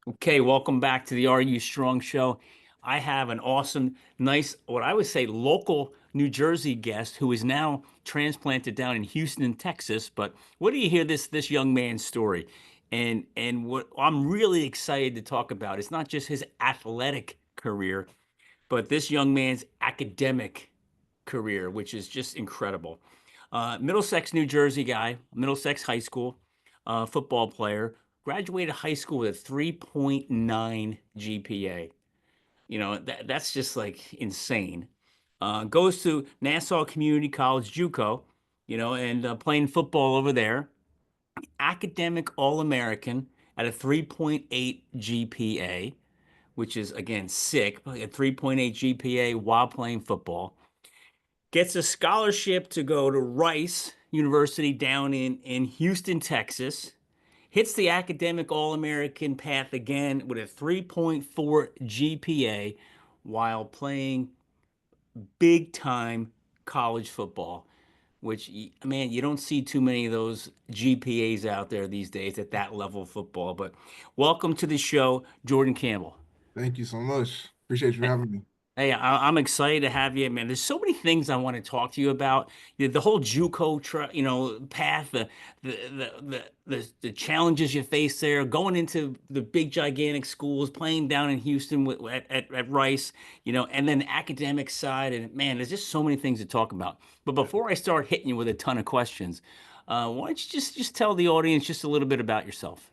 Okay, welcome back to the Are You Strong show. I have an awesome, nice, what I would say local New Jersey guest who is now transplanted down in Houston, Texas. But what do you hear this young man's story? And what I'm really excited to talk about is not just his athletic career, but this young man's academic career, which is just incredible. Middlesex, New Jersey guy, Middlesex High School football player, graduated high school with a 3.9 GPA. That's just like insane. Goes to Nassau Community College, JUCO, and playing football over there. Academic All American at a 3.8 GPA, which is again sick. A 3.8 GPA while playing football. Gets a scholarship to go to Rice University down in Houston, Texas. Hits the academic All American path again with a 3.4 GPA while playing big time college football, which, man, you don't see too many of those GPAs out there these days at that level of football. But welcome to the show, Jordan Campbell. Thank you so much. Appreciate you having me. Hey, I'm excited to have you, man. There's so many things I want to talk to you about. The whole JUCO, path, the challenges you face there, going into the big gigantic schools, playing down in Houston at Rice, and then the academic side. And man, there's just so many things to talk about. But before I start hitting you with a ton of questions, why don't you just tell the audience just a little bit about yourself?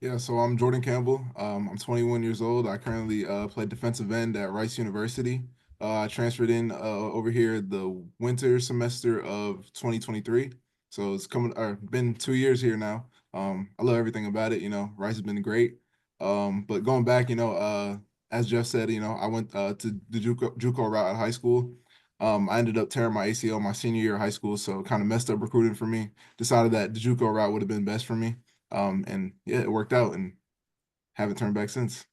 Yeah, so I'm Jordan Campbell. I'm 21 years old. I currently play defensive end at Rice University. I transferred in over here the winter semester of 2023. So it's coming or been 2 years here now. I love everything about it. Rice has been great. But going back, as Jeff said, I went to the JUCO route at high school. I ended up tearing my ACL my senior year of high school, so kind of messed up recruiting for me. Decided that the JUCO route would have been best for me. And yeah, it worked out and haven't turned back since.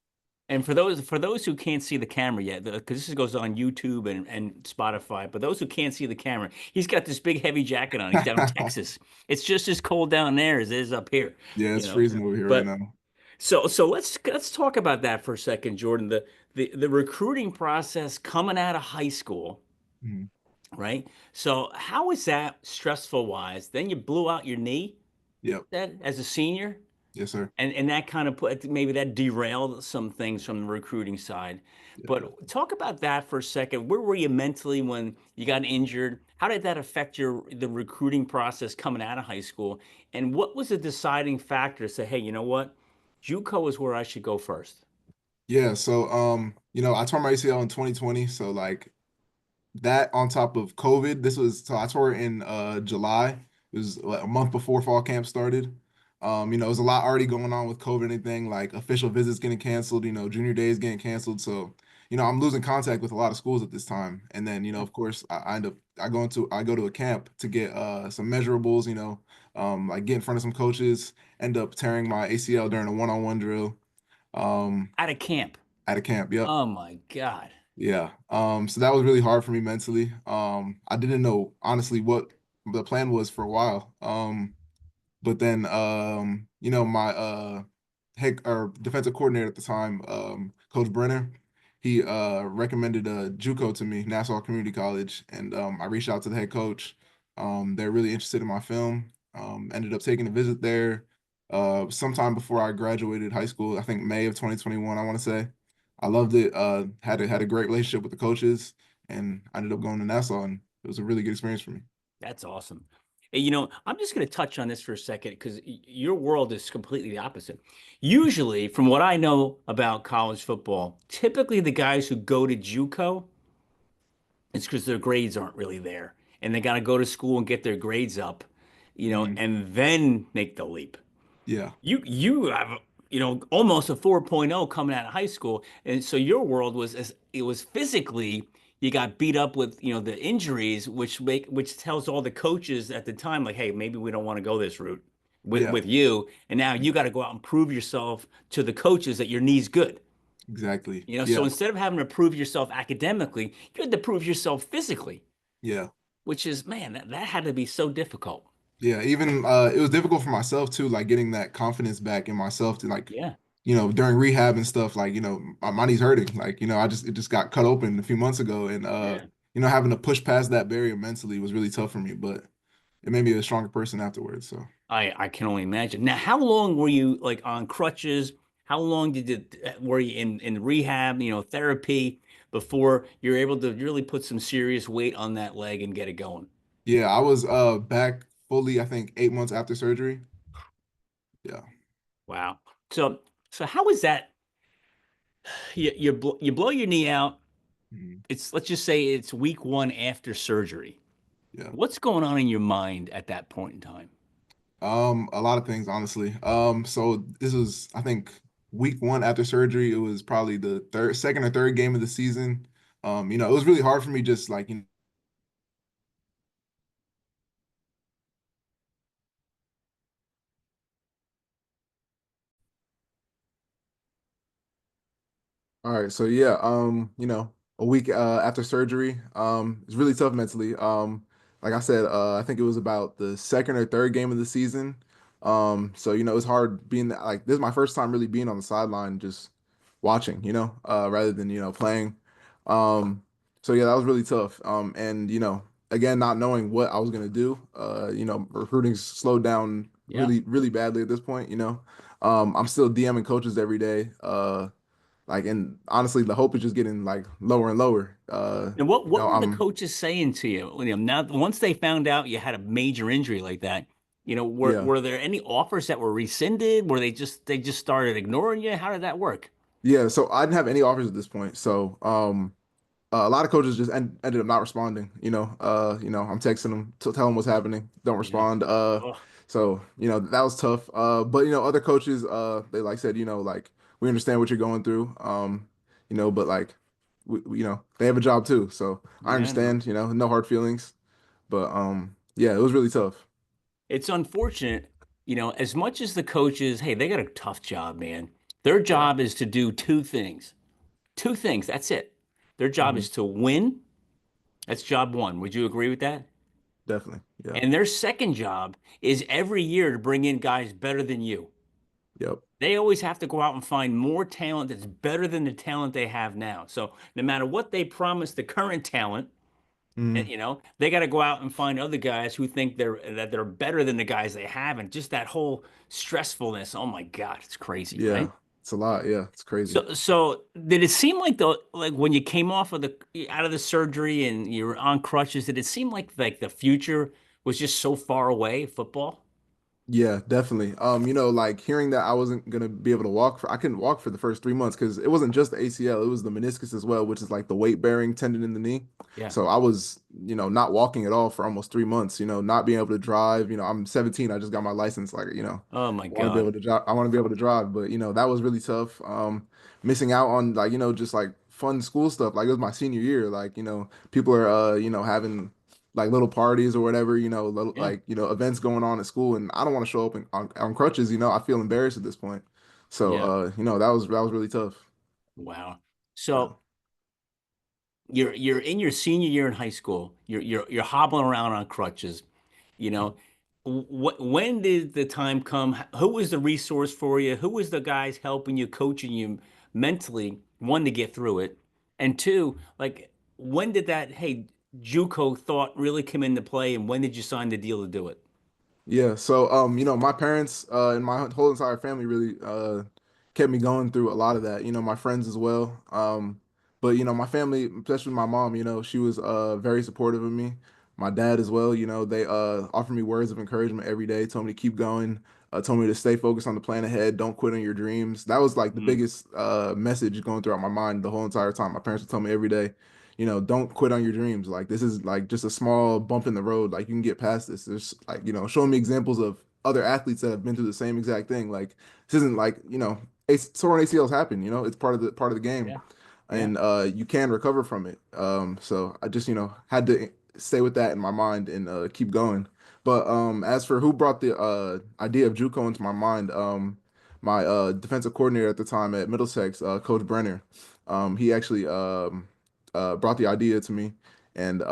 And for those who can't see the camera yet, because this goes on YouTube and Spotify, but those who can't see the camera, he's got this big heavy jacket on. He's down in Texas. It's just as cold down there as it is up here, Yeah, you it's know. freezing over here right But now. so let's talk about that for a second, Jordan. The recruiting process coming out of high school, Mhm. right? So how is that stressful wise? Then you blew out your knee Yep. that as a senior. Yes, sir. And that kind of put maybe that derailed some things from the recruiting side. Yep. But talk about that for a second. Where were you mentally when you got injured? How did that affect the recruiting process coming out of high school? And what was the deciding factor to say, hey, you know what? JUCO is where I should go first. Yeah. So, I tore my ACL in 2020. So like that on top of COVID, so I tore it in July. It was like a month before fall camp started. It was a lot already going on with COVID and anything, like official visits getting canceled, junior days getting canceled. So, I'm losing contact with a lot of schools at this time. And then, of course, I go to a camp to get some measurables, like get in front of some coaches, end up tearing my ACL during a one-on-one drill. Um, Out of camp. at a camp. Yep. Oh my God. Yeah. So that was really hard for me mentally. I didn't know honestly what the plan was for a while. But then my head or defensive coordinator at the time, Coach Brenner, he recommended JUCO to me, Nassau Community College, and I reached out to the head coach. They're really interested in my film. Ended up taking a visit there sometime before I graduated high school. I think May of 2021, I want to say. I loved it. Had a great relationship with the coaches, and I ended up going to Nassau, and it was a really good experience for me. That's awesome. Hey, I'm just going to touch on this for a second because your world is completely the opposite. Usually, from what I know about college football, typically the guys who go to JUCO, it's because their grades aren't really there, and they got to go to school and get their grades up, Mhm. and then make the leap. Yeah. You have almost a 4.0 coming out of high school, and so your world it was physically you got beat up with the injuries, which tells all the coaches at the time like, hey, maybe we don't want to go this route Yeah. with you, and now you got to go out and prove yourself to the coaches that your knee's good. Exactly. So Yeah. instead of having to prove yourself academically, you had to prove yourself physically, Yeah. which is, man, that had to be so difficult. Yeah. Even it was difficult for myself too, like getting that confidence back in myself to like Yeah. during rehab and stuff, like, my knee's hurting. Like, it just got cut open a few months ago. And, Yeah. having to push past that barrier mentally was really tough for me, but it made me a stronger person afterwards. So, I can only imagine. Now, how long were you like on crutches? How long were you in rehab, therapy before you're able to really put some serious weight on that leg and get it going? yeah, I was back fully, I think, 8 months after surgery. Yeah. Wow. So so how is that? You blow your knee out. Mhm. It's let's just say it's week one after surgery. Yeah. What's going on in your mind at that point in time? A lot of things, honestly. So this was, I think, week one after surgery. It was probably the second or third game of the season. It was really hard for me, just like, All right, so yeah, a week after surgery, it's really tough mentally. Like I said, I think it was about the second or third game of the season. So it's hard being like this is my first time really being on the sideline, just watching, rather than playing. Um, so yeah, that was really tough. And again, not knowing what I was gonna do. Recruiting slowed down Yeah. really, really badly at this point. I'm still DMing coaches every day. Like, and honestly, the hope is just getting like lower and lower. And what were the I'm coaches saying to you? Now once they found out you had a major injury like that, yeah, were there any offers that were rescinded? Were they just started ignoring you? How did that work? yeah. So I didn't have any offers at this point. So a lot of coaches just ended up not responding. I'm texting them to tell them what's happening. Don't Yeah. respond. Oh, So that was tough. But other coaches, they like said, like we understand what you're going through. But like they have a job too. So I yeah, I know. understand. No hard feelings. But yeah, it was really tough. It's unfortunate, as much as the coaches, hey, they got a tough job, man. Their Yeah. job is to do two things. Two things, that's it. Their job Hmm. is to win. That's job one. Would you agree with that? Definitely. Yeah. And their second job is every year to bring in guys better than you. Yep. They always have to go out and find more talent that's better than the talent they have now. So no matter what they promise the current talent, Hmm. they got to go out and find other guys who think they're better than the guys they have, and just that whole stressfulness. Oh my God, it's crazy, right? Yeah. It's a lot. Yeah. It's crazy. So did it seem like when you came off of the out of the surgery and you were on crutches, did it seem like the future was just so far away, football? Yeah, definitely. Like hearing that I wasn't gonna be able to walk I couldn't walk for the first 3 months because it wasn't just the ACL, it was the meniscus as well, which is like the weight bearing tendon in the knee. Yeah. So I was, not walking at all for almost 3 months, not being able to drive. I'm 17, I just got my license, like, Oh my I want to be God. able to drive, I want to be able to drive, but that was really tough. Missing out on like, just like fun school stuff. Like it was my senior year. Like, people are having like little parties or whatever, little, Yeah. like, events going on at school, and I don't want to show up on crutches, I feel embarrassed at this point. So Yeah. that was really tough. Wow. Yeah. So you're in your senior year in high school. You're hobbling around on crutches. You know, when did the time come? Who was the resource for you? Who was the guys helping you, coaching you mentally, one, to get through it, and two, like when did that hey JUCO thought really come into play, and when did you sign the deal to do it? Yeah, so my parents and my whole entire family really kept me going through a lot of that. My friends as well. But my family, especially my mom, she was very supportive of me. My dad as well, they offered me words of encouragement every day, told me to keep going, told me to stay focused on the plan ahead, don't quit on your dreams. That was like the Mm, biggest message going throughout my mind the whole entire time. My parents would tell me every day, don't quit on your dreams. Like this is like just a small bump in the road. Like you can get past this. There's like, showing me examples of other athletes that have been through the same exact thing. Like this isn't like, torn ACLs happen, it's part of the game. yeah, yeah, And you can recover from it. So I just, had to stay with that in my mind and keep going. But as for who brought the idea of JUCO into my mind, my defensive coordinator at the time at Middlesex, Coach Brenner, he actually brought the idea to me, and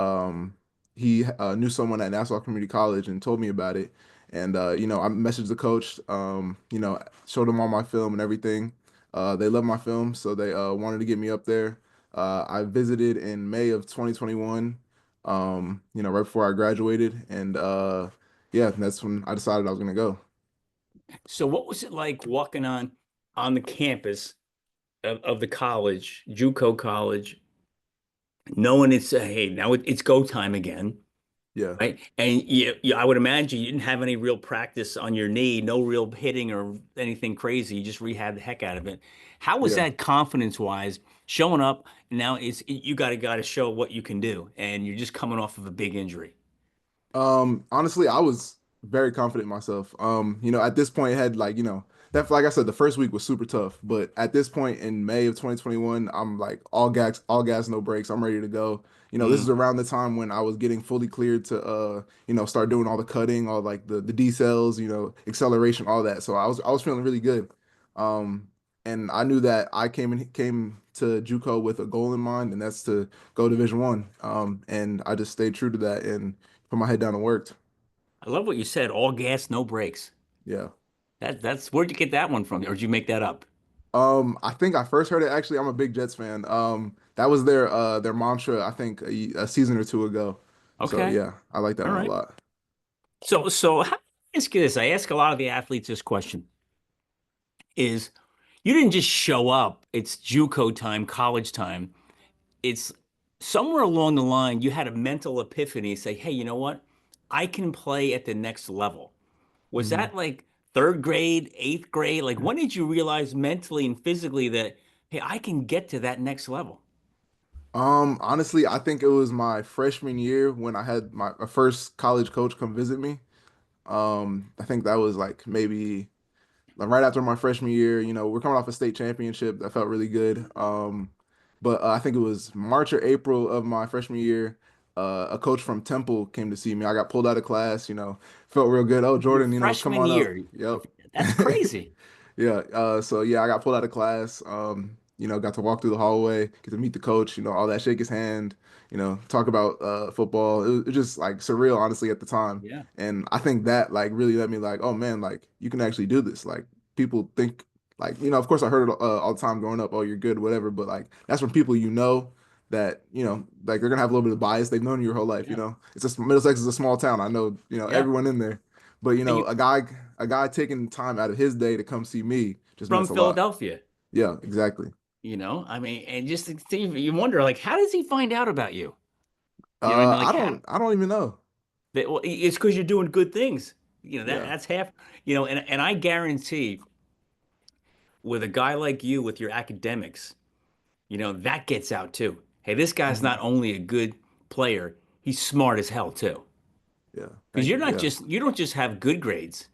he knew someone at Nassau Community College and told me about it. And I messaged the coach, showed him all my film and everything, They love my film, so they wanted to get me up there. I visited in May of 2021, right before I graduated, and yeah, that's when I decided I was gonna go. So what was it like walking on the campus of the college, JUCO college, knowing it's hey, now it's go time again, Yeah, right? And I would imagine you didn't have any real practice on your knee, no real hitting or anything crazy. You just rehabbed the heck out of it. How was yeah. that confidence wise showing up? Now you got to show what you can do, and you're just coming off of a big injury. Honestly, I was very confident in myself. At this point, it had like, that like I said, the first week was super tough. But at this point in May of 2021, I'm like all gas, no brakes. I'm ready to go. This is Mm. around the time when I was getting fully cleared to start doing all the cutting, all like the decels, acceleration, all that. So I was feeling really good. Um, and I knew that I came to JUCO with a goal in mind, and that's to go Division One. And I just stayed true to that and put my head down and worked. I love what you said. All gas, no brakes. Yeah. That's where'd you get that one from, or did you make that up? I think I first heard it actually. I'm a big Jets fan. That was their mantra, I think a season or two ago. So Okay, yeah, I like that all one a right. lot. So how, ask you this. I ask a lot of the athletes this question is you didn't just show up. It's JUCO time, college time. It's somewhere along the line you had a mental epiphany, say, hey, you know what? I can play at the next level. Was Mhm. that like third grade, eighth grade? Like when did you realize mentally and physically that, hey, I can get to that next level? Honestly, I think it was my freshman year when I had my first college coach come visit me. I think that was like maybe like right after my freshman year, we're coming off a state championship. That felt really good. But I think it was March or April of my freshman year. A coach from Temple came to see me. I got pulled out of class, felt real good. Oh, Your Jordan, come freshman on up. year. Yep. That's crazy. Yeah. So yeah, I got pulled out of class. Got to walk through the hallway, get to meet the coach, all that, shake his hand, talk about football. It was just like surreal, honestly, at the time. Yeah. And I think that like really let me like, oh man, like you can actually do this. Like people think like, of course I heard it all the time growing up, oh, you're good, whatever. But like that's from people that, like they're gonna have a little bit of bias. They've known you your whole life, Yeah. It's just Middlesex is a small town. I know, Yeah. everyone in there. But And you a guy taking time out of his day to come see me just from meant a lot. Philadelphia, Yeah, exactly. I mean, and just to you wonder, like, how does he find out about you? You know what I mean? I Like, how, don't I don't even know. well, it's because you're doing good things. Yeah. That's half, and I guarantee with a guy like you with your academics, that gets out too. Hey, this guy's not Mhm. only a good player, he's smart as hell too. Yeah. Because Thank you. Yeah. you don't just have good grades.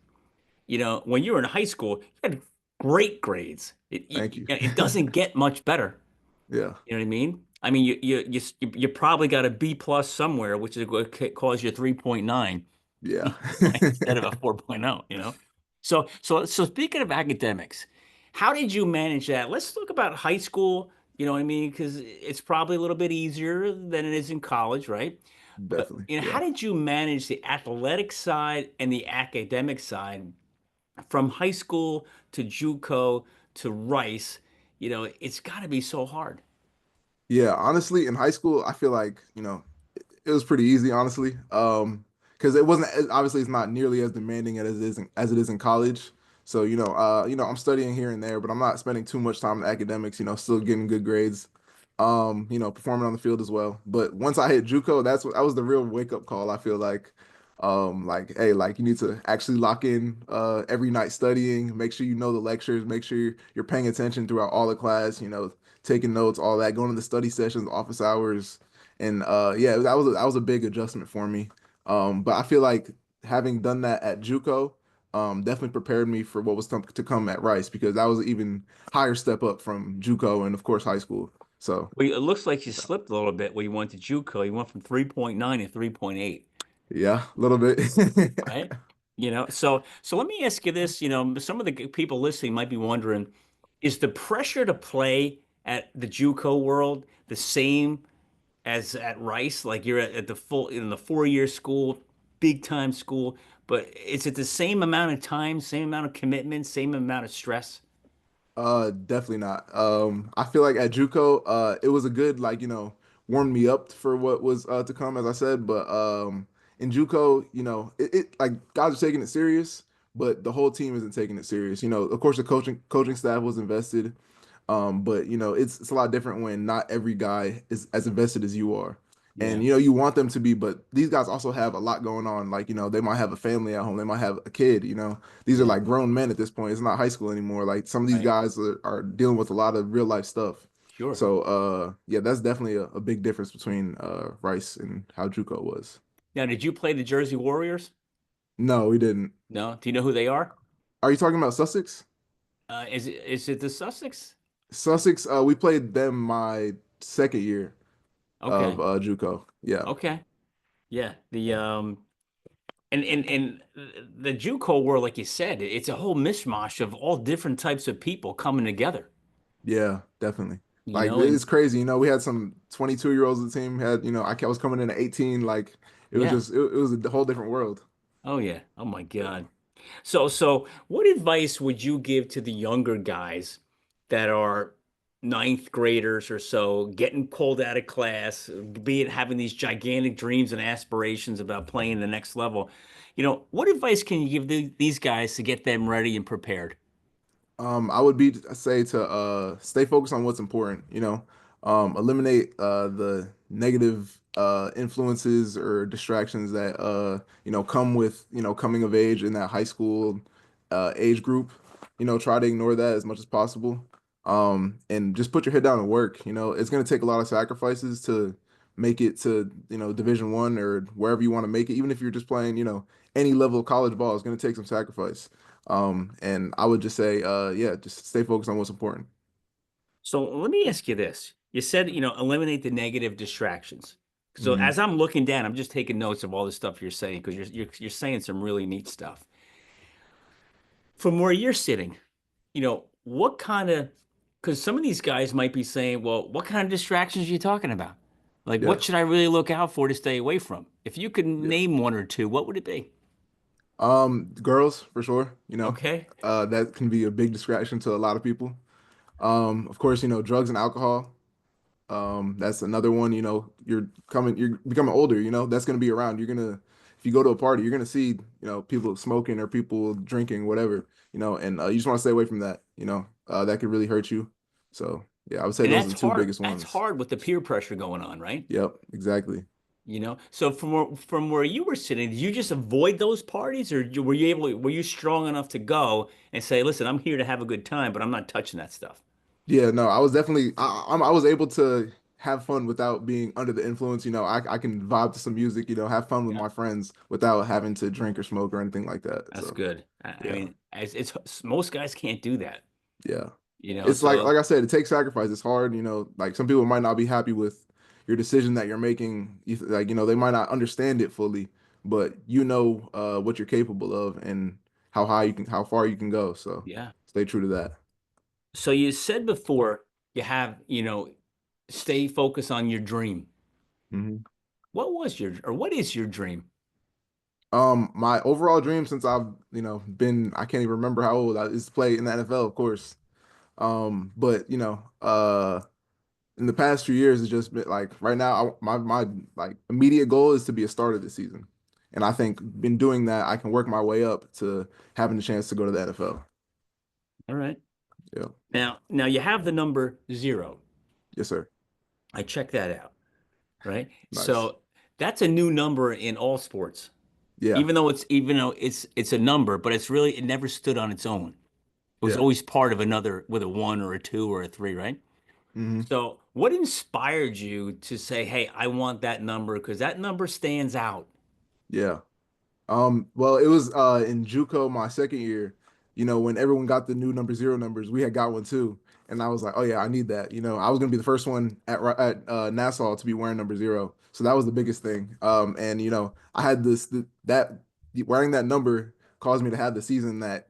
When you were in high school, you had great grades. Thank you. It doesn't get much better. Yeah. You know what I mean? I mean, you probably got a B plus somewhere, which is what cause you 3.9 Yeah. instead of a 4.0, So speaking of academics, how did you manage that? Let's talk about high school, you know what I mean? Because it's probably a little bit easier than it is in college, right? But Definitely. how Yeah. did you manage the athletic side and the academic side from high school to JUCO to Rice? It's got to be so hard. Yeah, honestly, in high school, I feel like, it was pretty easy, honestly. Because it wasn't obviously it's not nearly as demanding as it is in college. So, I'm studying here and there, but I'm not spending too much time in academics, still getting good grades. Performing on the field as well. But once I hit JUCO, that was the real wake up call, I feel like. Like, hey, like you need to actually lock in every night studying, make sure you know the lectures, make sure you're paying attention throughout all the class, taking notes, all that, going to the study sessions, office hours. And yeah, that was a big adjustment for me. But I feel like having done that at JUCO definitely prepared me for what was to come at Rice because that was an even higher step up from JUCO and of course high school. So Well, it looks like you slipped a little bit when you went to JUCO. You went from 3.9 to 3.8, yeah, a little bit. right? So let me ask you this, some of the people listening might be wondering, is the pressure to play at the JUCO world the same as at Rice? Like you're at the full in the 4 year school, big time school, but is it the same amount of time, same amount of commitment, same amount of stress? Definitely not. I feel like at JUCO, it was a good like warmed me up for what was to come, as I said. But in JUCO, it like guys are taking it serious, but the whole team isn't taking it serious. Of course, the coaching staff was invested. But it's a lot different when not every guy is as invested as you are. And Yeah, you want them to be, but these guys also have a lot going on. Like, they might have a family at home, they might have a kid. These are yeah, like grown men at this point. It's not high school anymore. Like some of these right. guys are dealing with a lot of real life stuff. Sure. So yeah, that's definitely a big difference between Rice and how JUCO was. Now, did you play the Jersey Warriors? No, we didn't. No. Do you know who they are? Are you talking about Sussex? Is it the Sussex? Sussex, we played them my second year of Okay. JUCO. Yeah. Okay. Yeah. And the JUCO world, like you said, it's a whole mishmash of all different types of people coming together. Yeah, definitely. You Like know, it's and crazy. We had some 22-year-olds on the team. Had I was coming in at 18. Like it was yeah. just it was a whole different world. Oh yeah. Oh my Yeah. God. So what advice would you give to the younger guys that are ninth graders or so, getting called out of class, be it having these gigantic dreams and aspirations about playing the next level? What advice can you give these guys to get them ready and prepared? I would be say to stay focused on what's important, eliminate the negative influences or distractions that come with, coming of age in that high school age group. Try to ignore that as much as possible. And just put your head down and work. It's going to take a lot of sacrifices to make it to, Division 1 or wherever you want to make it. Even if you're just playing, any level of college ball, it's going to take some sacrifice. And I would just say, yeah, just stay focused on what's important. So let me ask you this. You said, eliminate the negative distractions. So Hmm. as I'm looking down, I'm just taking notes of all the stuff you're saying because you're saying some really neat stuff. From where you're sitting, what kind of, because some of these guys might be saying, well, what kind of distractions are you talking about? Like, Yeah, what should I really look out for to stay away from? If you could yeah. name one or two, what would it be? Girls for sure. Okay. That can be a big distraction to a lot of people. Of course, drugs and alcohol. That's another one. You're becoming older. That's gonna be around. If you go to a party, you're gonna see, people smoking or people drinking, whatever. And you just want to stay away from that. That could really hurt you. So yeah, I would say And those are that's the two hard. biggest That's ones. hard with the peer pressure going on, right? Yep, exactly. So from where you were sitting, did you just avoid those parties, or were you strong enough to go and say, "Listen, I'm here to have a good time, but I'm not touching that stuff." Yeah, no, I was definitely I was able to have fun without being under the influence. I can vibe to some music, have fun with Yeah, my friends without having to drink or smoke or anything like that. that's So good. I yeah, mean, it's most guys can't do that, yeah. It's like So I said, it takes sacrifice. It's hard, like some people might not be happy with your decision that you're making. Like, they might not understand it fully, but what you're capable of and how far you can go. So yeah. stay true to that. So you said before you have, stay focused on your dream. Mhm. What is your dream? My overall dream since I've, I can't even remember how old I is to play in the NFL, of course. But in the past few years, it's just been like right now, my like immediate goal is to be a starter this season, and I think in doing that, I can work my way up to having the chance to go to the NFL. All right. Yeah, Now you have the number 0. yes, sir. I checked that out, right? Nice. So that's a new number in all sports. Yeah, Even though it's a number, but it never stood on its own. It was yeah. always part of another with a 1 or a 2 or a 3, right? Hmm. So what inspired you to say, "Hey, I want that number because that number stands out." Yeah. Well, it was in JUCO my second year, when everyone got the new number 0 numbers, we had got one too. And I was like, oh yeah, I need that. I was gonna be the first one at Nassau to be wearing number 0. So that was the biggest thing. And I had that wearing that number caused me to have the season that,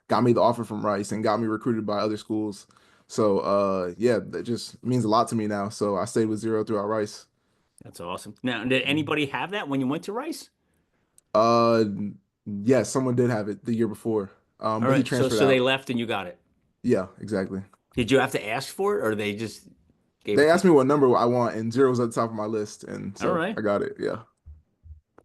got me the offer from Rice and got me recruited by other schools. So yeah, that just means a lot to me now. So I stayed with 0 throughout Rice. That's awesome. Now, did Mhm. anybody have that when you went to Rice? Uh, yes, someone did have it the year before, All but he right, so transferred so they out. left and you got it. Yeah, exactly. Did you have to ask for it, or they just gave it They to asked me you? what number I want, and zero was at the top of my list, and All so right. I got it. Yeah.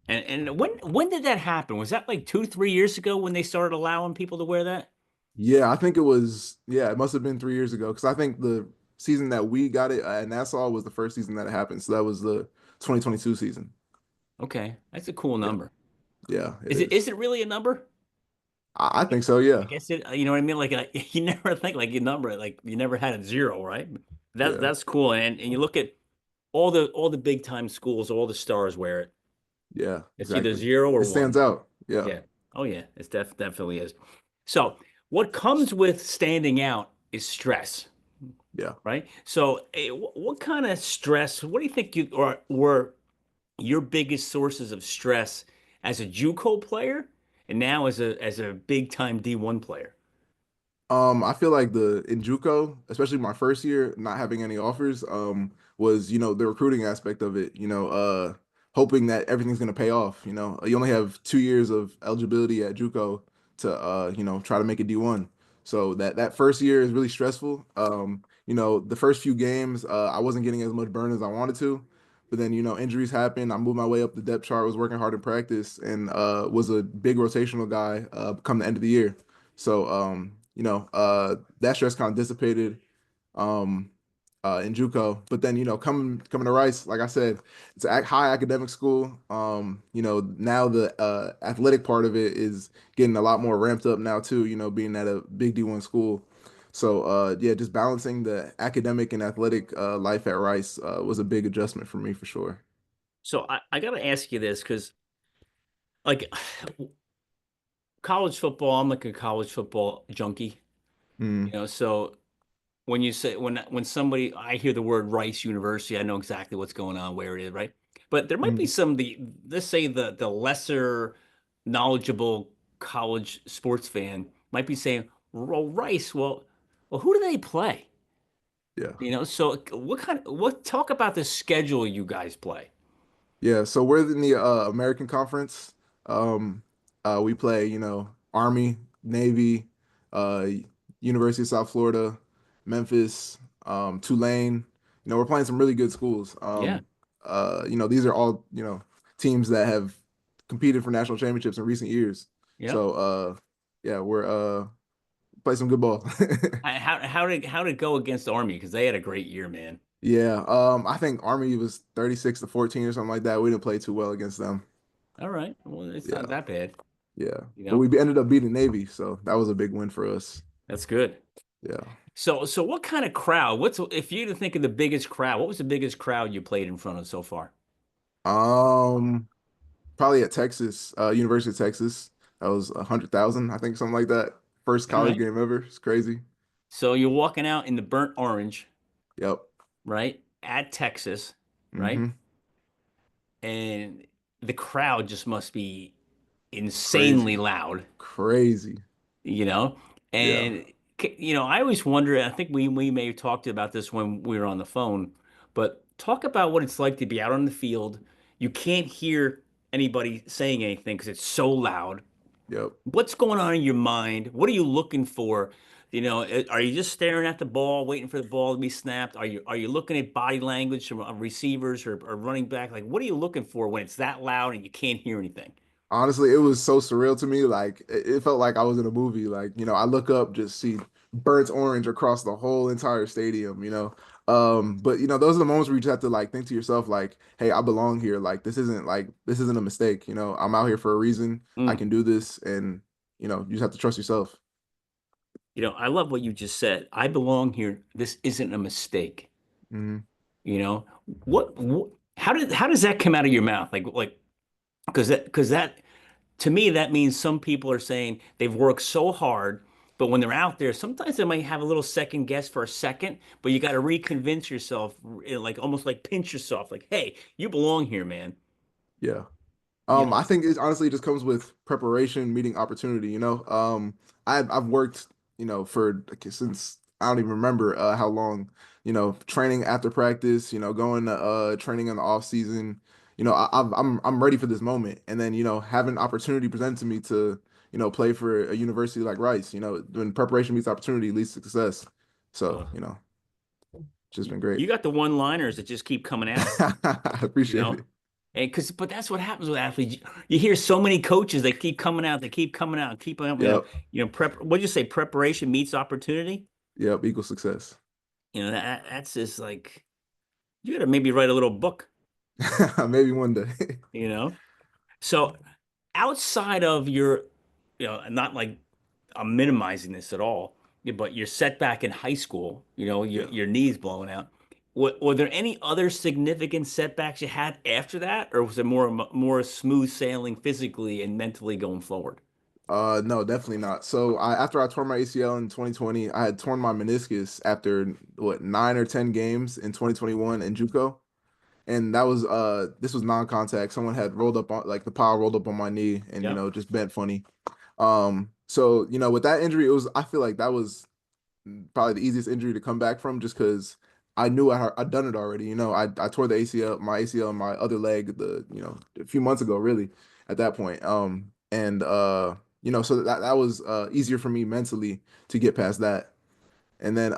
And when did that happen? Was that like 2, 3 years ago when they started allowing people to wear that? Yeah, I think it was, yeah, it must have been 3 years ago because I think the season that we got it at Nassau was the first season that it happened. So that was the 2022 season. Okay, that's a cool Yeah. number. Yeah, it Is is. it really a number? I think so. I Yeah. guess it, you know what I mean? Like you never think like you number it, like you never had a zero, right? Yeah. That's cool. And you look at all the big time schools, all the stars wear it. Yeah, It's either exactly. zero or It stands one. out. Yeah. Yeah. Oh yeah, definitely is. So what comes with standing out is stress, Yeah. right? So what kind of stress? What do you think you or were your biggest sources of stress as a JUCO player and now as a big time D1 player? I feel like the in JUCO, especially my first year, not having any offers, was, the recruiting aspect of it, hoping that everything's gonna pay off. You only have 2 years of eligibility at JUCO to try to make it D1. So that first year is really stressful. The first few games, I wasn't getting as much burn as I wanted to. But then, injuries happened. I moved my way up the depth chart, was working hard in practice, and was a big rotational guy come the end of the year. So, that stress kind of dissipated um, in JUCO. But then, coming to Rice, like I said, it's a high academic school. Now the athletic part of it is getting a lot more ramped up now too. Being at a big D1 school. So yeah, just balancing the academic and athletic life at Rice was a big adjustment for me for sure. So I got to ask you this because like college football, I'm like a college football junkie, Mm, so when you say when somebody I hear the word Rice University, I know exactly what's going on, where it is, right? But there might be mm, some the let's say the lesser knowledgeable college sports fan might be saying, well, Rice, well, who do they play? yeah. So what talk about the schedule you guys play? Yeah, so we're in the American Conference. We play, Army, Navy, uh, University of South Florida, Memphis, Tulane. We're playing some really good schools. Yeah, These are all, teams that have competed for national championships in recent years. yeah. So, yeah, we're play some good ball. How did it go against the Army? Because they had a great year, man. Yeah, I think Army was 36-14 or something like that. We didn't play too well against them. All right, well, it's not Yeah. that bad, Yeah, you but know. we ended up beating Navy, so that was a big win for us. That's good. Yeah. So what kind of crowd? What's if you to think of the biggest crowd? What was the biggest crowd you played in front of so far? Um, Probably at Texas, University of Texas. That was 100,000, I think, something like that. First All college right. game ever. It's crazy. So you're walking out in the burnt orange, Yep. right? At Texas, right? Hmm. And the crowd just must be insanely Crazy. loud, Crazy. you know? Yeah. And I always wonder, I think we may have talked about this when we were on the phone, but talk about what it's like to be out on the field. You can't hear anybody saying anything because it's so loud. Yep. What's going on in your mind? What are you looking for? Are you just staring at the ball, waiting for the ball to be snapped? Are you looking at body language from receivers or running back? Like, what are you looking for when it's that loud and you can't hear anything? Honestly, it was so surreal to me. Like it felt like I was in a movie. Like, I look up, just see burnt orange across the whole entire stadium. But those are the moments where you just have to like think to yourself, like, hey, I belong here. Like this isn't a mistake. I'm out here for a reason. I Mm. can do this, and you just have to trust yourself. I love what you just said. I belong here. This isn't a mistake. Hmm. You know, what how does that come out of your mouth? Like because that to me, that means some people are saying they've worked so hard, but when they're out there, sometimes they might have a little second guess for a second, but you got to reconvince yourself, like almost like pinch yourself, like, hey, you belong here, man. Yeah. You know, I think it honestly just comes with preparation, meeting opportunity. I've worked, since I don't even remember how long, training after practice, going to training in the off season. I'm ready for this moment, and then having opportunity presented to me to play for a university like Rice. When preparation meets opportunity leads to success. So, Uh, it's just been great. you got the one-liners that just keep coming out, I you appreciate know? it. And but that's what happens with athletes. You hear so many coaches that keep coming out, they keep coming out, keep on, Yep. what do you say? Preparation meets opportunity. Yep. Equal success. That's just like you got to maybe write a little book, Maybe one day. you know. So outside of your, not like I'm minimizing this at all, but your setback in high school, Yeah. your knees blowing out. Were there any other significant setbacks you had after that, or was it more smooth sailing physically and mentally going forward? No, definitely not. So after I tore my ACL in 2020, I had torn my meniscus after what 9 or 10 games in 2021 in JUCO. And that was this was non-contact. Someone had rolled up on like the pile rolled up on my knee and Yep. just bent funny. So with that injury, I feel like that was probably the easiest injury to come back from just because I knew I'd done it already. I tore the ACL and my other leg a few months ago, really, at that point. So that was easier for me mentally to get past that. And then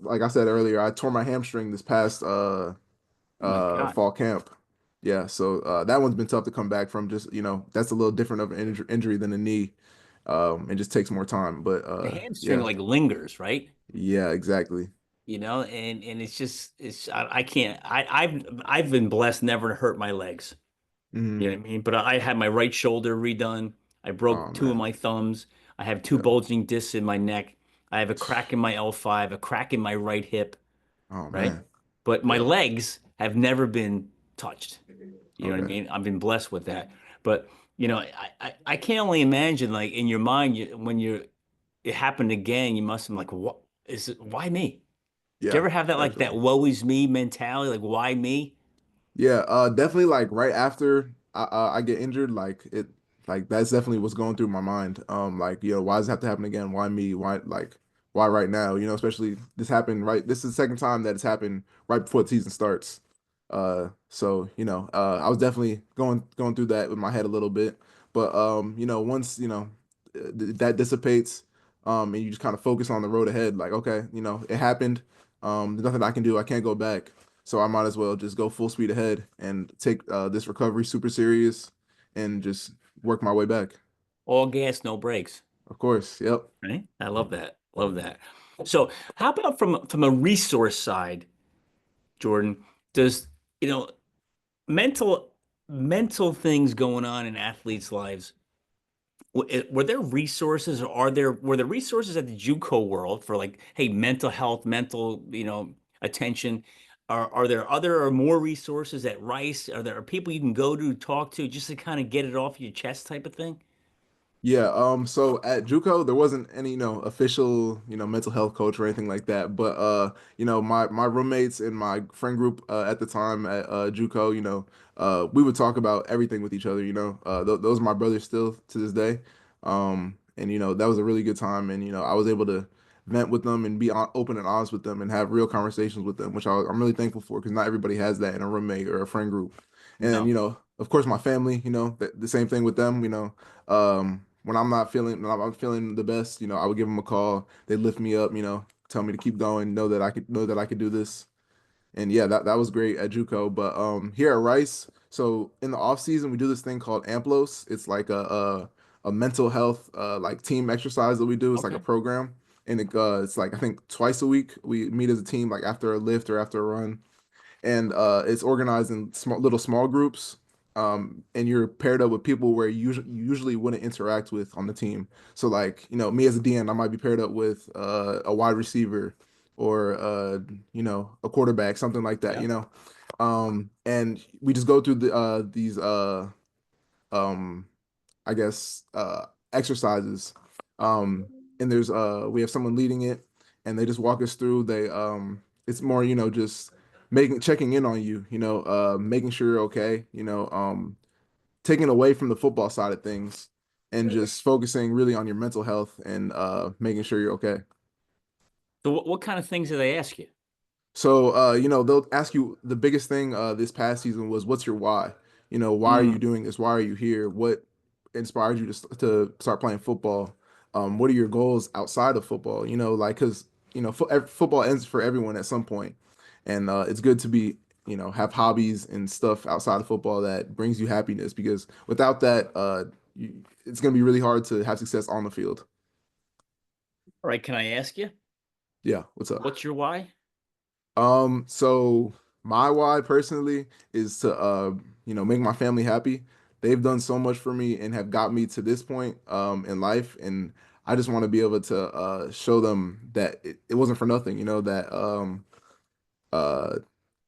like I said earlier, I tore my hamstring this past Oh my God. fall camp. Yeah, so that one's been tough to come back from. Just that's a little different of an injury than a knee. It just takes more time. But The hamstring yeah, like lingers, right? yeah, exactly. And it's just I can't I've been blessed never to hurt my legs. You Hmm. know what I mean? But I had my right shoulder redone. I Oh broke two of man. my thumbs. I have two Yeah. bulging discs in my neck. I have a crack in my L5, a crack in my right hip, Oh right? man. But my Yeah. legs have never been touched. You know what I Okay. mean? I've been blessed with that. But I can only imagine like in your mind when it happened again, you must have been like, what is it? Why me? Do you Yeah, ever have that like that definitely. woe is me mentality? Like, why me? Yeah, definitely like right after I get injured, like that's definitely what's going through my mind. Like, why does it have to happen again? Why me? Why right now? Especially this happened right. This is the second time that it's happened right before the season starts. So I was definitely going through that with my head a little bit. But once that dissipates, and you just kind of focus on the road ahead, like, okay, it happened. There's nothing I can do. I can't go back. So I might as well just go full speed ahead and take this recovery super serious and just work my way back. All gas, no brakes, Of course. Yep. right? I love that. Love that. So, how about from a resource side, Jordan? Does you know mental mental things going on in athletes' lives? Were there resources, or were there resources at the JUCO world for like, hey, mental health, mental, attention? Are there other or more resources at Rice? Are people you can go to talk to just to kind of get it off your chest type of thing? Yeah, so at JUCO there wasn't any, official, mental health coach or anything like that. But my roommates and my friend group at the time at JUCO, we would talk about everything with each other, those are my brothers still to this day. And that was a really good time and I was able to vent with them and be open and honest with them and have real conversations with them, which I'm really thankful for because not everybody has that in a roommate or a friend group. And No. of course my family, the same thing with them, when I'm feeling the best, I would give them a call. They lift me up, tell me to keep going, know that I could do this. And yeah, that was great at JUCO. But here at Rice, so in the off season, we do this thing called Amplos. It's like a mental health like team exercise that we do. It's like a Okay. program. And it's like I think twice a week we meet as a team, like after a lift or after a run and it's organized in small groups. And you're paired up with people where you usually wouldn't interact with on the team. So like, me as a DN, I might be paired up with a wide receiver or a quarterback, something like that, Yeah. And we just go through these um I guess exercises. Um and we have someone leading it and they just walk us through it's more, just checking in on you, making sure you're okay, taking away from the football side of things and just focusing really on your mental health and making sure you're okay. So what kind of things do they ask you? So, they'll ask you the biggest thing this past season was what's your why? Why are you Mm, doing this? Why are you here? What inspired you to start playing football? What are your goals outside of football? You know, like because football ends for everyone at some point, and it's good to be have hobbies and stuff outside of football that brings you happiness because without that, it's gonna be really hard to have success on the field. All right, can I ask you, Yeah, what's up? what's your why? So my why personally is to make my family happy. They've done so much for me and have got me to this point in life, and I just want to be able to show them that it wasn't for nothing, that uh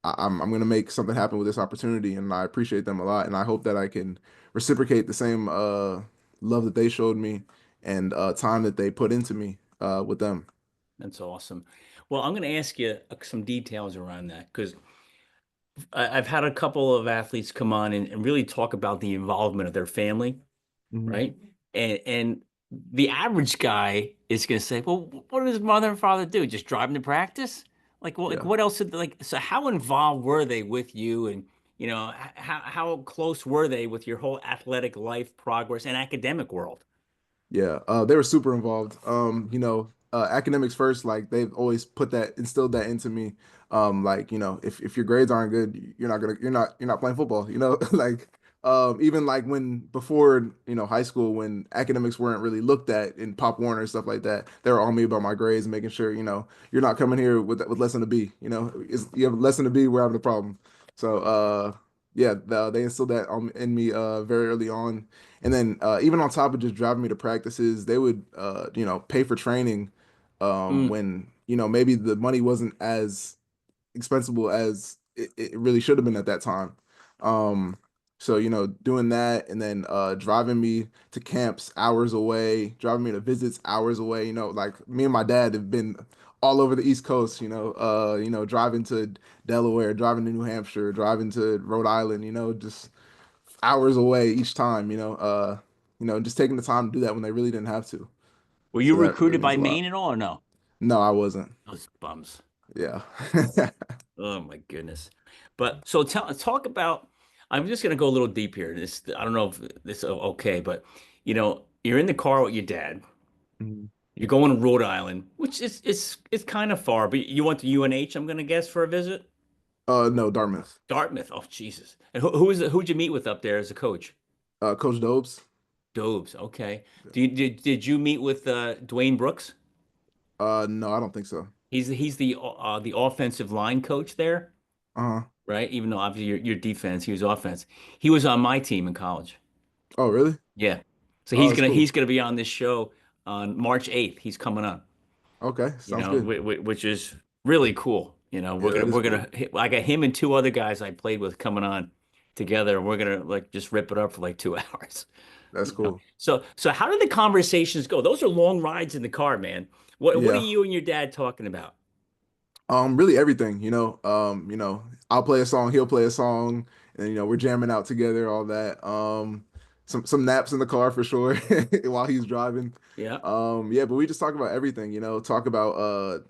I'm gonna make something happen with this opportunity, and I appreciate them a lot, and I hope that I can reciprocate the same love that they showed me and time that they put into me with them. That's awesome. Well, I'm going to ask you some details around that because I've had a couple of athletes come on and really talk about the involvement of their family, Mhm. right? And the average guy is going to say, "Well, what does mother and father do? Just drive them to practice? Like, well, like Yeah. what else did like? So, how involved were they with you? And how close were they with your whole athletic life progress and academic world?" Yeah, they were super involved. Academics first, like they've always instilled that into me. Like, if your grades aren't good, you're not playing football, like even like when before, high school when academics weren't really looked at in Pop Warner and stuff like that, they were on me about my grades, making sure, you're not coming here with less than a B, you have less than a B, we're having a problem. So yeah, they instilled that in me very early on. And then even on top of just driving me to practices, they would pay for training Mm. when maybe the money wasn't as expensive as it really should have been at that time. Um, so doing that and then driving me to camps hours away, driving me to visits hours away. Like me and my dad have been all over the East Coast. Driving to Delaware, driving to New Hampshire, driving to Rhode Island. Just hours away each time, just taking the time to do that when they really didn't have to. Were you So that really recruited means by a lot. Maine at all or no? No, I wasn't. Those bums. Yeah. Oh my goodness. But so talk about, I'm just going to go a little deep here. This, I don't know if this is okay, but you're in the car with your dad. Mhm. You're going to Rhode Island, which is it's kind of far, but you went to UNH, I'm going to guess, for a visit. No, Dartmouth. Dartmouth. Oh, Jesus. And who'd you meet with up there as a coach? Coach Dobes. Dobes. Okay. Did you meet with Dwayne Brooks? No, I don't think so. He's the offensive line coach there, Uh-huh. right? Even though obviously your defense, he was offense. He was on my team in college. Oh, really? Yeah. So Oh, that's cool. he's gonna be on this show on March 8th. He's coming on, Okay, sounds good. which is really cool. Yeah, that is We're cool. gonna I got him and two other guys I played with coming on together, and we're gonna like just rip it up for like 2 hours. That's cool. So how did the conversations go? Those are long rides in the car, man. What are Yeah. you and your dad talking about? Really everything, I'll play a song, he'll play a song, and we're jamming out together, all that. Some naps in the car for sure while he's driving. Yeah. Yeah, but we just talk about everything, talk about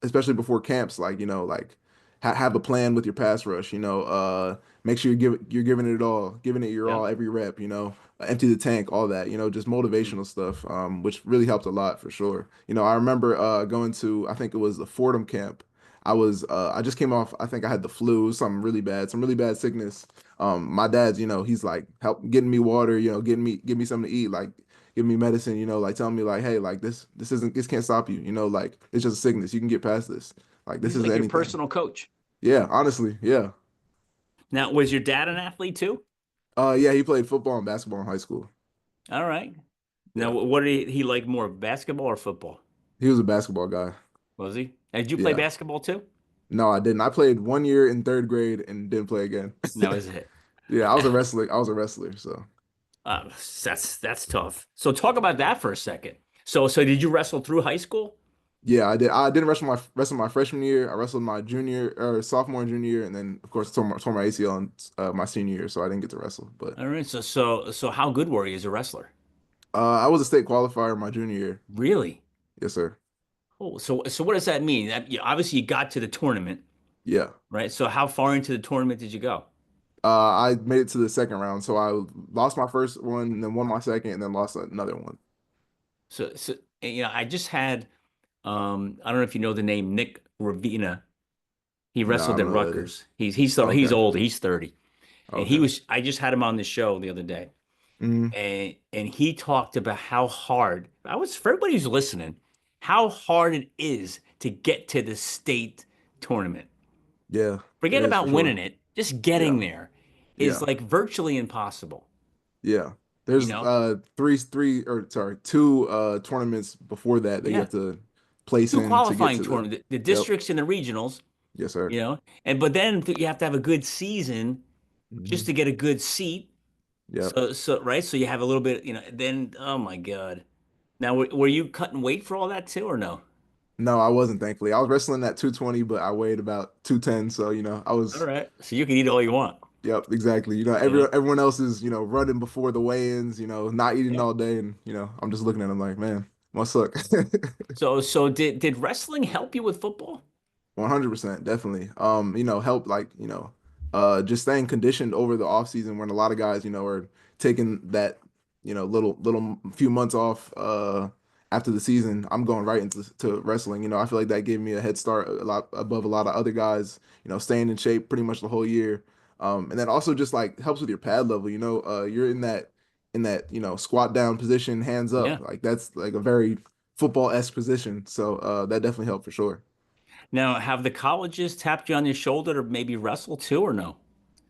especially before camps, like, like have a plan with your pass rush, make sure you're giving it all, giving it your Yeah. all every rep, empty the tank, all that, just Mm. motivational stuff, which really helped a lot for sure. I remember going to, I think it was the Fordham camp. I just came off, I think I had the flu, something really bad, some really bad sickness. My dad's, he's like help getting me water, give me something to eat, like give me medicine, like telling me like, hey, like this can't stop you, like it's just a sickness. You can get past this. Like this He's is like your anything. personal coach. Yeah, honestly, yeah. Now, was your dad an athlete too? Yeah, he played football and basketball in high school. All right. Now, Yeah. what did he like more, basketball or football? He was a basketball guy. Was he? And did you play Yeah. basketball too? No, I didn't. I played 1 year in third grade and didn't play again. No, is it? Yeah, I was a wrestler. I was a wrestler. So That's tough. So talk about that for a second. So did you wrestle through high school? yeah, I did. I didn't wrestle my freshman year. I wrestled my junior or sophomore and junior year, and then of course tore my ACL in my senior year, so I didn't get to wrestle. But All right. So how good were you as a wrestler? I was a state qualifier my junior year. Really? Yes, sir. Oh, so what does that mean? Obviously you got to the tournament, Yeah. right? So how far into the tournament did you go? I made it to the second round, so I lost my first one, and then won my second, and then lost another one. So I just had I don't know if you know the name Nick Ravina. He No, I wrestled don't at know who that is. Rutgers. He's Okay. older. He's 30. And Okay. I just had him on the show the other day. Hmm. And he talked about how hard, I was for everybody who's listening, how hard it is to get to the state tournament. Yeah, it Forget is for about sure. winning it, just Yeah. getting there is Yeah. like virtually impossible, Yeah. you There's know? three or sorry, two tournaments before that you Yeah. have to place Two in to get qualifying to the. tournaments, the Yep. districts and the regionals, Yes, sir. and but then you have to have a good season just Hmm. to get a good seat. Yep. So right, so you have a little bit, then oh my God. Now were you cutting weight for all that too or no? No, I wasn't, thankfully. I was wrestling at 220, but I weighed about 210. So, I All was, right. So you can eat all you want, yep, exactly. you know? Everyone else is, running before the weigh-ins, not eating Yeah. all day. And, I'm just looking at them like, man, must suck. So did wrestling help you with football? 100%, definitely. Help like, just staying conditioned over the off season when a lot of guys, are taking that, little few months off after the season. I'm going right into to wrestling. I feel like that gave me a head start a lot above a lot of other guys, staying in shape pretty much the whole year. And then also just like helps with your pad level, you're in that, squat down position, hands up. Yeah. Like that's like a very football-esque position. So that definitely helped for sure. Now, have the colleges tapped you on your shoulder to maybe wrestle too, or no?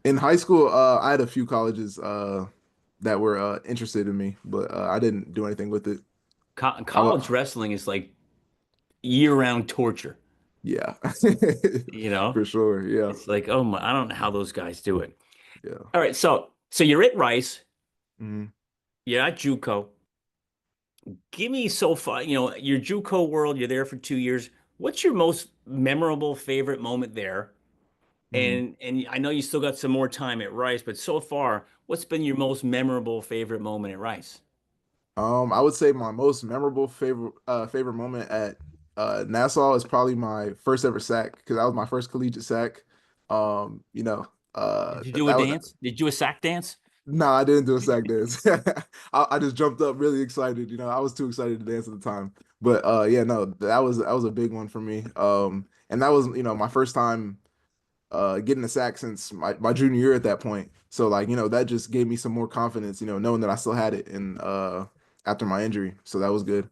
In high school, I had a few colleges that were interested in me, but I didn't do anything with it. I College wa- wrestling is like year-round torture, yeah, you know? for sure. Yeah, It's like, oh my, I don't know how those guys do it. yeah. All right, so you're at Rice, Hmm. you're at JUCO. Give me so far, your JUCO world, you're there for 2 years. What's your most memorable favorite moment there? Hmm. And I know you still got some more time at Rice, but so far, what's been your most memorable favorite moment at Rice? I would say my most memorable favorite moment at Nassau is probably my first ever sack because that was my first collegiate sack. Um, you know, Did you that, do a that was dance? Did you do a sack dance? No, I didn't do a sack dance. I just jumped up really excited. I was too excited to dance at the time. But yeah, no, that was a big one for me. And that was, my first time getting a sack since my junior year at that point. So like, that just gave me some more confidence, knowing that I still had it and after my injury. So that was good.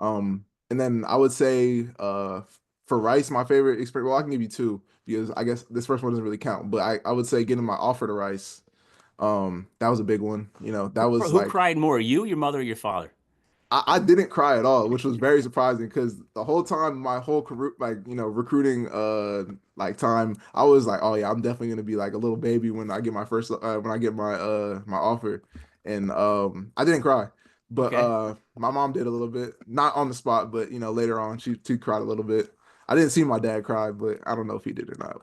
And then I would say for Rice, my favorite experience, well, I can give you two because I guess this first one doesn't really count, but I would say getting my offer to Rice. That was a big one. That was Who like cried more, you, your mother, or your father? I didn't cry at all, which was very surprising because the whole time, my whole career, like recruiting, like time, I was like, oh yeah, I'm definitely gonna be like a little baby when I get my first, when I get my offer, and I didn't cry, but Okay. my mom did a little bit, not on the spot, but later on, she cried a little bit. I didn't see my dad cry, but I don't know if he did or not.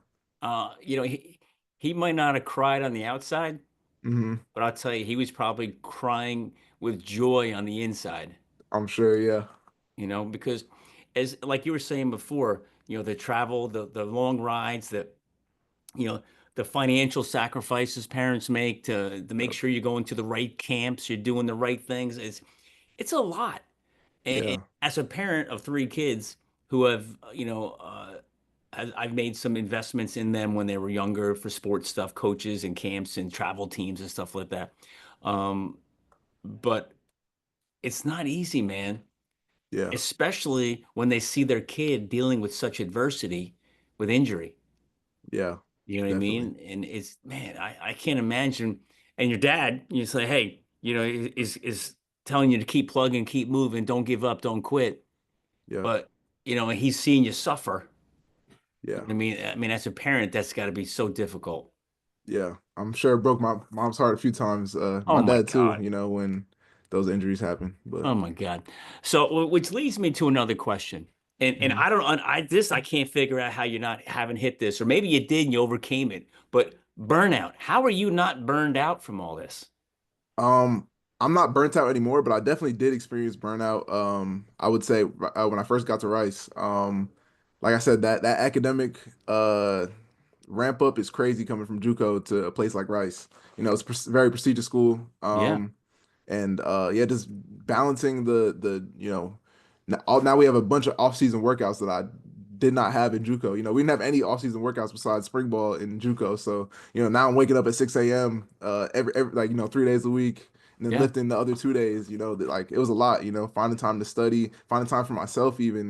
He might not have cried on the outside, Hmm. but I'll tell you, he was probably crying with joy on the inside, I'm sure, yeah, because as like you were saying before, the travel, the long rides, you know, the financial sacrifices parents make to make yeah, sure you're going to the right camps, you're doing the right things. It's a lot. And yeah, as a parent of three kids who have, I've made some investments in them when they were younger for sports stuff, coaches and camps and travel teams and stuff like that. Um, but it's not easy, man, yeah, especially when they see their kid dealing with such adversity with injury. yeah, You know what I definitely, mean? And it's, man, I can't imagine. And your dad, you say, hey, is telling you to keep plugging, keep moving, don't give up, don't quit. yeah, But he's seeing you suffer. You yeah. know what I mean? I mean, as a parent, that's got to be so difficult. Yeah, I'm sure it broke my mom's heart a few times. Oh My my dad too, God. when those injuries happen. But Oh my God. So, which leads me to another question. And mhm. I don't, I can't figure out how you're not haven't hit this, or maybe you did and you overcame it. But burnout, how are you not burned out from all this? um, I'm not burnt out anymore, but I definitely did experience burnout. I would say when I first got to Rice, like I said, that academic ramp up is crazy coming from JUCO to a place like Rice. It's very prestigious school. Yeah. And yeah, just balancing now we have a bunch of off-season workouts that I did not have in JUCO. We didn't have any off-season workouts besides spring ball in JUCO. So, now I'm waking up at 6 a.m. Every like, 3 days a week and then Yeah. lifting the other 2 days, like it was a lot, finding time to study, finding time for myself even,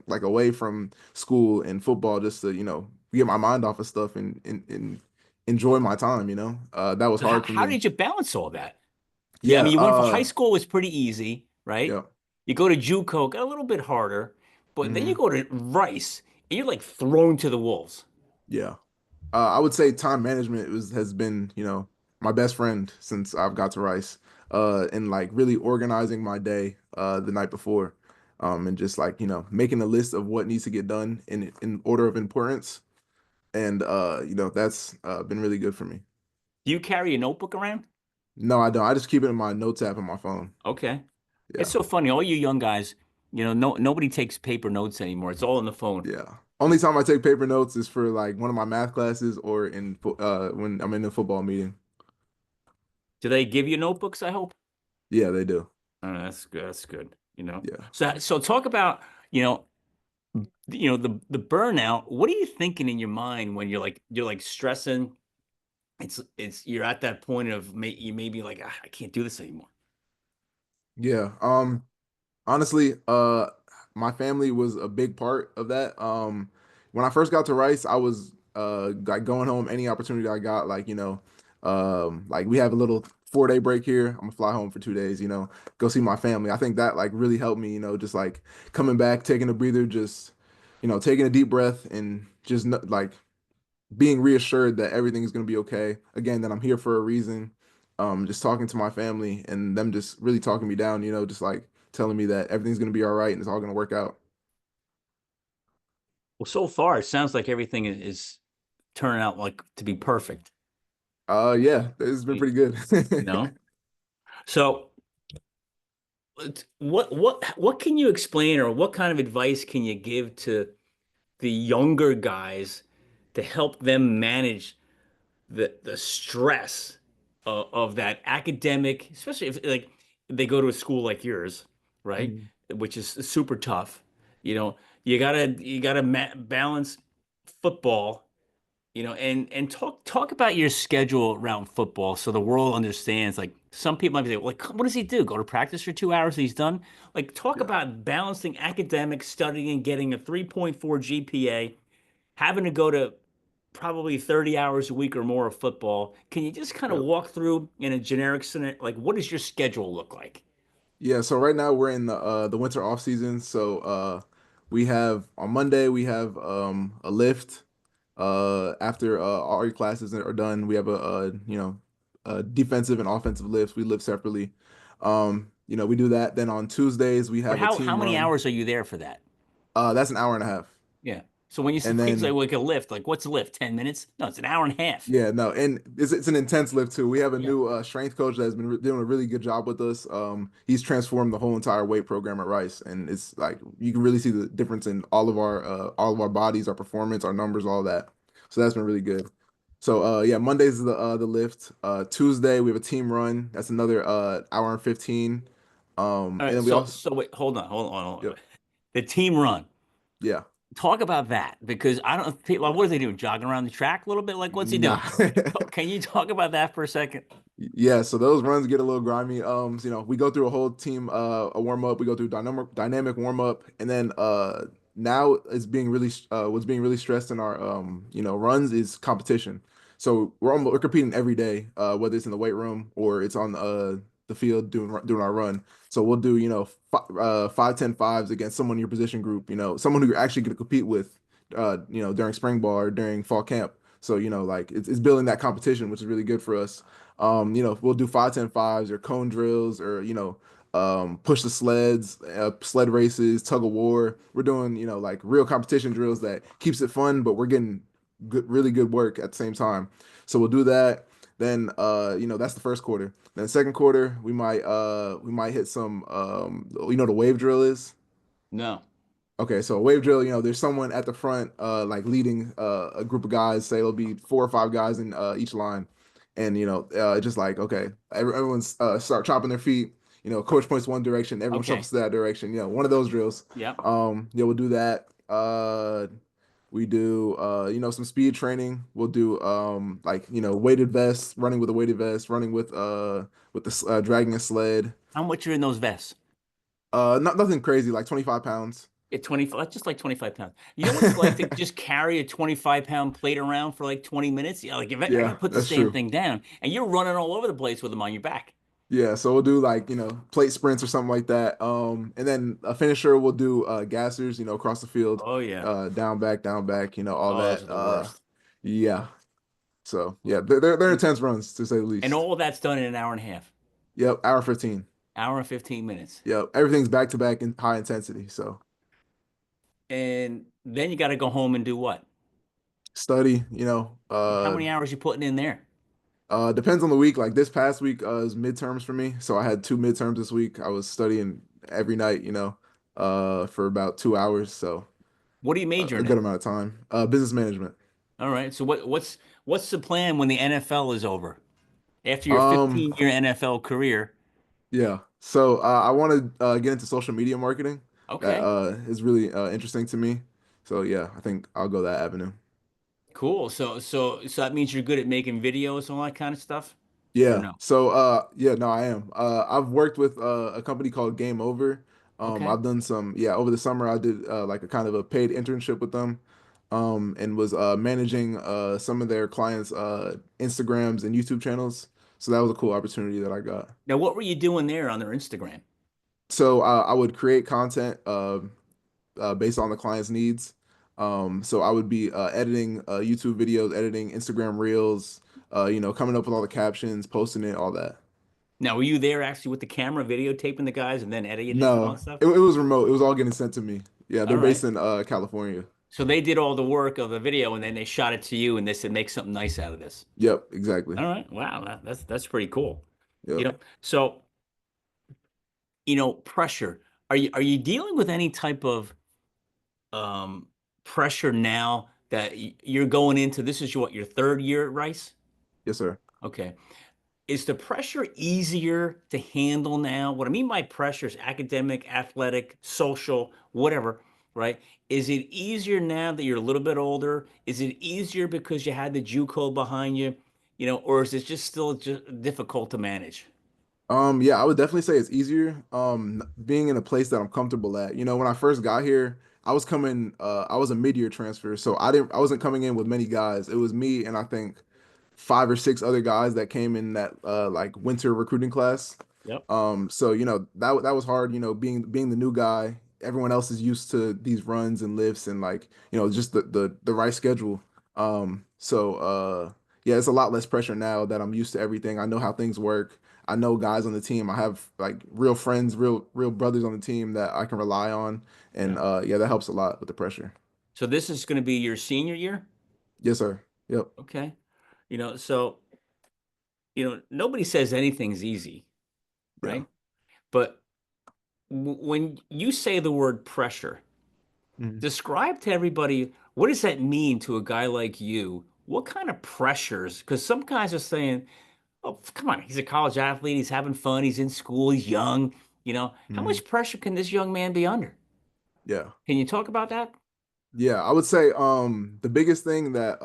like away from school and football just to, get my mind off of stuff and enjoy my time. That was So how, hard for how me. did you balance all that? Yeah, I Yeah, mean, you went for high school was pretty easy, right? yeah. You go to JUCO, got a little bit harder, but then you hmm go to Rice, and you're like thrown to the wolves. Yeah. I would say time management has been, my best friend since I've got to Rice. And like really organizing my day the night before. And just like, making a list of what needs to get done in order of importance. And that's been really good for me. Do you carry a notebook around? No, I don't. I just keep it in my notes app on my phone. Okay. It's Yeah. so funny. All you young guys, nobody takes paper notes anymore. It's all in the phone. Yeah. Only time I take paper notes is for like one of my math classes or when I'm in a football meeting. Do they give you notebooks, I hope? Yeah, they do. That's good. That's good. Yeah. So talk about, you know, the burnout. What are you thinking in your mind when you're like stressing? It's you're at that point of you may be like, "Ah, I can't do this anymore." Yeah. Honestly, my family was a big part of that. When I first got to Rice, I was like going home any opportunity I got. Like like we have a little 4 day break here. I'm gonna fly home for 2 days. Go see my family. I think that like really helped me. Just like coming back, taking a breather, just taking a deep breath and just like being reassured that everything is gonna be okay. Again, that I'm here for a reason. Just talking to my family and them just really talking me down. Just like telling me that everything's gonna be all right and it's all gonna work out. Well, so far it sounds like everything is turning out like to be perfect. Yeah, it's been You, pretty good. you know. So what can you explain, or what kind of advice can you give to the younger guys to help them manage the stress of that academic, especially if like they go to a school like yours, right? Mhm. Which is super tough. You gotta balance football, and talk about your schedule around football so the world understands. Like some people might be like, what does he do? Go to practice for 2 hours and he's done? Like talk Yeah, about balancing academic studying, getting a 3.4 GPA, having to go to probably 30 hours a week or more of football. Can you just kind of yeah, walk through in a generic scenario, like what does your schedule look like? yeah. So right now we're in the winter off season. So we have on Monday we have a lift. After all your classes are done, we have a defensive and offensive lifts. We lift separately. We do that. Then on Tuesdays we But have a how team many run. hours are you there for that? That's an hour and a half. Yeah. So when you say And things then like a lift, like what's a lift? 10 minutes? No, it's an hour and a half. yeah, no, and it's an intense lift too. We have a Yeah. new strength coach that has been doing a really good job with us. He's transformed the whole entire weight program at Rice, and it's like you can really see the difference in all of our bodies, our performance, our numbers, all that. So that's been really good. So yeah, Mondays is the lift. Tuesday we have a team run. That's another hour and 15. All And right. then we So also so wait, hold on. yep, The team run. yeah. Talk about that because I don't people. What are they doing? Jogging around the track a little bit? Like what's he Nah. doing? Can you talk about that for a second? Yeah, so those runs get a little grimy. We go through a whole team a warm up, we go through dynamic warm up, and then now what's being really stressed in our runs is competition. So we're competing every day, whether it's in the weight room or it's on the field doing our run. So we'll do, 5, 10 fives against someone in your position group, someone who you're actually going to compete with during spring ball or during fall camp. So, like it's building that competition, which is really good for us. We'll do 5, 10 fives or cone drills or, push the sleds, sled races, tug of war. We're doing, like real competition drills that keeps it fun, but we're getting really good work at the same time. So we'll do that. Then, that's the first quarter. Then second quarter, we might hit some, the wave drill is. No. Okay, so a wave drill, there's someone at the front, like leading a group of guys. Say it'll be 4 or 5 guys in each line, and just like okay, everyone's start chopping their feet. Coach points one direction, everyone Okay. shuffles to that direction. One of those drills. Yep. Yeah, we'll do that. We do some speed training. We'll do like weighted vests, running with a weighted vest, running with the dragging a sled. How much are in those vests? Not nothing crazy, like 25 pounds. At 25, just like 25 pounds. You know what it's like to just carry a 25-pound plate around for like 20 minutes? Yeah, like if I got to Yeah, put this that's damn true. thing down, and you're running all over the place with them on your back. Yeah, so we'll do like, plate sprints or something like that. And then a finisher we'll do gassers, across the field, Oh yeah. down back, all Oh, those that. are the worst. Yeah. So yeah, they're And intense runs to say the and least. all of that's done in an hour and a half, Yep, hour 15. hour and 15 minutes. Yep, everything's back to back in high intensity. So And then you got to go home and do what? study, How many hours you putting in there? depends on the week. Like this past week is midterms for me. So I had 2 midterms this week. I was studying every night, for about 2 hours. So What are you a majoring good in? amount of time. Business management. All right. So what's the plan when the NFL is over? After your Um, 15-year NFL career. yeah. So I want to get into social media marketing. That Okay. is really interesting to me. So yeah, I think I'll go that avenue. Cool. So that means you're good at making videos and all that kind of stuff? Or Yeah. no? So yeah, no, I am. I've worked with a company called Game Over. Okay. I've done some, yeah, over the summer I did like a kind of a paid internship with them. And was managing some of their clients' Instagrams and YouTube channels. So that was a cool opportunity that I got. Now, what were you doing there on their Instagram? So I would create content based on the client's needs. So I would be editing YouTube videos, editing Instagram Reels, coming up with all the captions, posting it, all that. Now, were you there actually with the camera videotaping the guys and then editing it and all No, that stuff? it was remote. It was all getting sent to me. Yeah, All they're based right. in California. So they did all the work of the video and then they shot it to you and they said, make something nice out of this. Yep, exactly. All right. Wow. That's pretty cool. You Yep. know, so, pressure. Are you dealing with any type of um pressure now that you're going into this is your third year at Rice? Yes, sir. Okay. Is the pressure easier to handle now? What I mean by pressure is academic, athletic, social, whatever, right? Is it easier now that you're a little bit older? Is it easier because you had the JUCO behind you, or is it just still just difficult to manage? Yeah, I would definitely say it's easier being in a place that I'm comfortable at. When I first got here, I was a mid-year transfer, so I wasn't coming in with many guys. It was me and I think 5 or 6 other guys that came in that like winter recruiting class. Yep. So that was hard, being the new guy. Everyone else is used to these runs and lifts and like, just the right schedule. So yeah, it's a lot less pressure now that I'm used to everything. I know how things work. I know guys on the team. I have like real friends, real brothers on the team that I can rely on. And Yeah. yeah, that helps a lot with the pressure. So this is going to be your senior year? Yes, sir. Yep. Okay. So, nobody says anything's easy, Yeah. right? But when you say the word pressure, Mhm. describe to everybody what does that mean to a guy like you? What kind of pressures? Because some guys are saying, "Oh, come on, he's a college athlete. He's having fun. He's in school. He's young. How Mhm. much pressure can this young man be under? Yeah. Can you talk about that?" Yeah, I would say the biggest thing that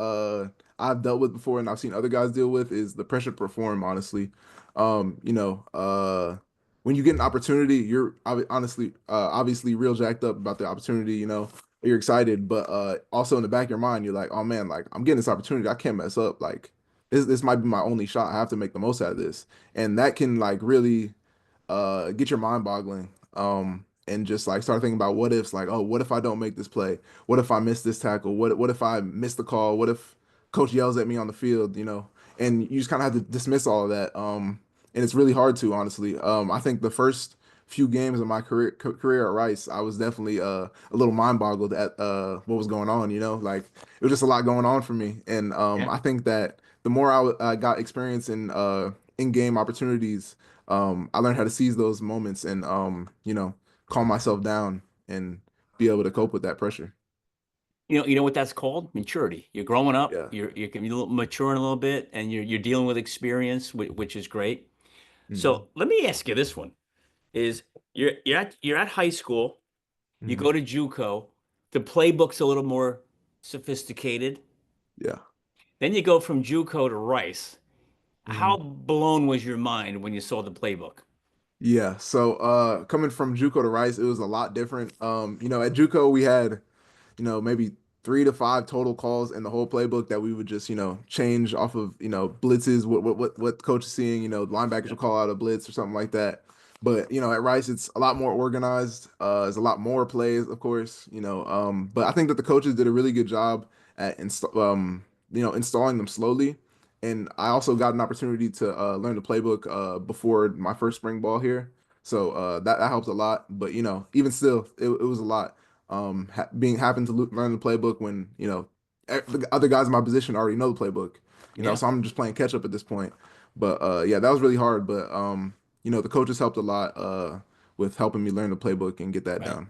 I've dealt with before and I've seen other guys deal with is the pressure to perform, honestly. When you get an opportunity, you're honestly obviously real jacked up about the opportunity, you're excited, but also in the back of your mind, you're like, oh man, like I'm getting this opportunity, I can't mess up. Like this might be my only shot. I have to make the most out of this. And that can like really get your mind boggling. And just like start thinking about what ifs, like, oh, what if I don't make this play? What if I miss this tackle? What if I miss the call? What if coach yells at me on the field, And you just kind of have to dismiss all of that. And it's really hard to, honestly. I think the first few games of my career at Rice, I was definitely a little mind boggled at what was going on, Like it was just a lot going on for me. And Yeah. I think that the more I got experience in game opportunities, I learned how to seize those moments and calm myself down and be able to cope with that pressure. You know what that's called? Maturity. You're growing up. Yeah. You're a little maturing a little bit, and you're dealing with experience, which is great. Hmm. So let me ask you this one: Is you're at high school, you Hmm. go to JUCO, the playbook's a little more sophisticated. Yeah. Then you go from JUCO to Rice. How Hmm. blown was your mind when you saw the playbook? Yeah. So coming from JUCO to Rice, it was a lot different. At JUCO we had maybe 3 to 5 total calls in the whole playbook that we would just, change off of, blitzes, what coach is seeing, linebackers Yeah, will call out a blitz or something like that. But, at Rice, it's a lot more organized. There's a lot more plays, of course, but I think that the coaches did a really good job at installing them slowly. And I also got an opportunity to learn the playbook before my first spring ball here. So that helped a lot. But, even still, it was a lot being having to learn the playbook when the other guys in my position already know the playbook, yeah, so I'm just playing catch up at this point. But yeah, that was really hard. But the coaches helped a lot with helping me learn the playbook and get that right. down.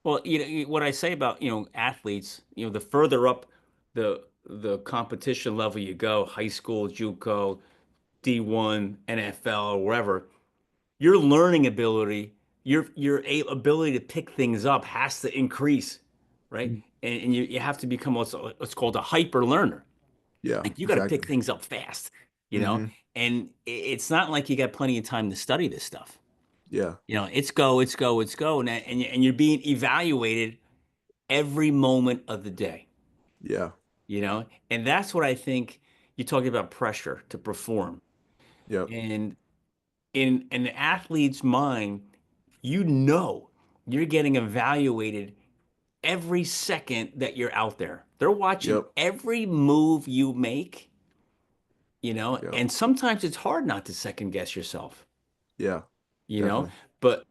Well, what I say about, athletes, the further up the competition level you go, high school, JUCO, D1, NFL, or wherever, your learning ability, your ability to pick things up has to increase, right? Mhm. And you have to become what's called a hyper learner. Yeah, Like you got to pick exactly. things up fast, you know? Hmm. And it's not like you got plenty of time to study this stuff. Yeah, It's go, it's go, it's go, and you're being evaluated every moment of the day, yeah, and that's what I think you talked about pressure to perform. yep, And in an athlete's mind, you know you're getting evaluated every second that you're out there. They're watching yep, every move you make, yep, and sometimes it's hard not to second guess yourself, yeah, you know, definitely. but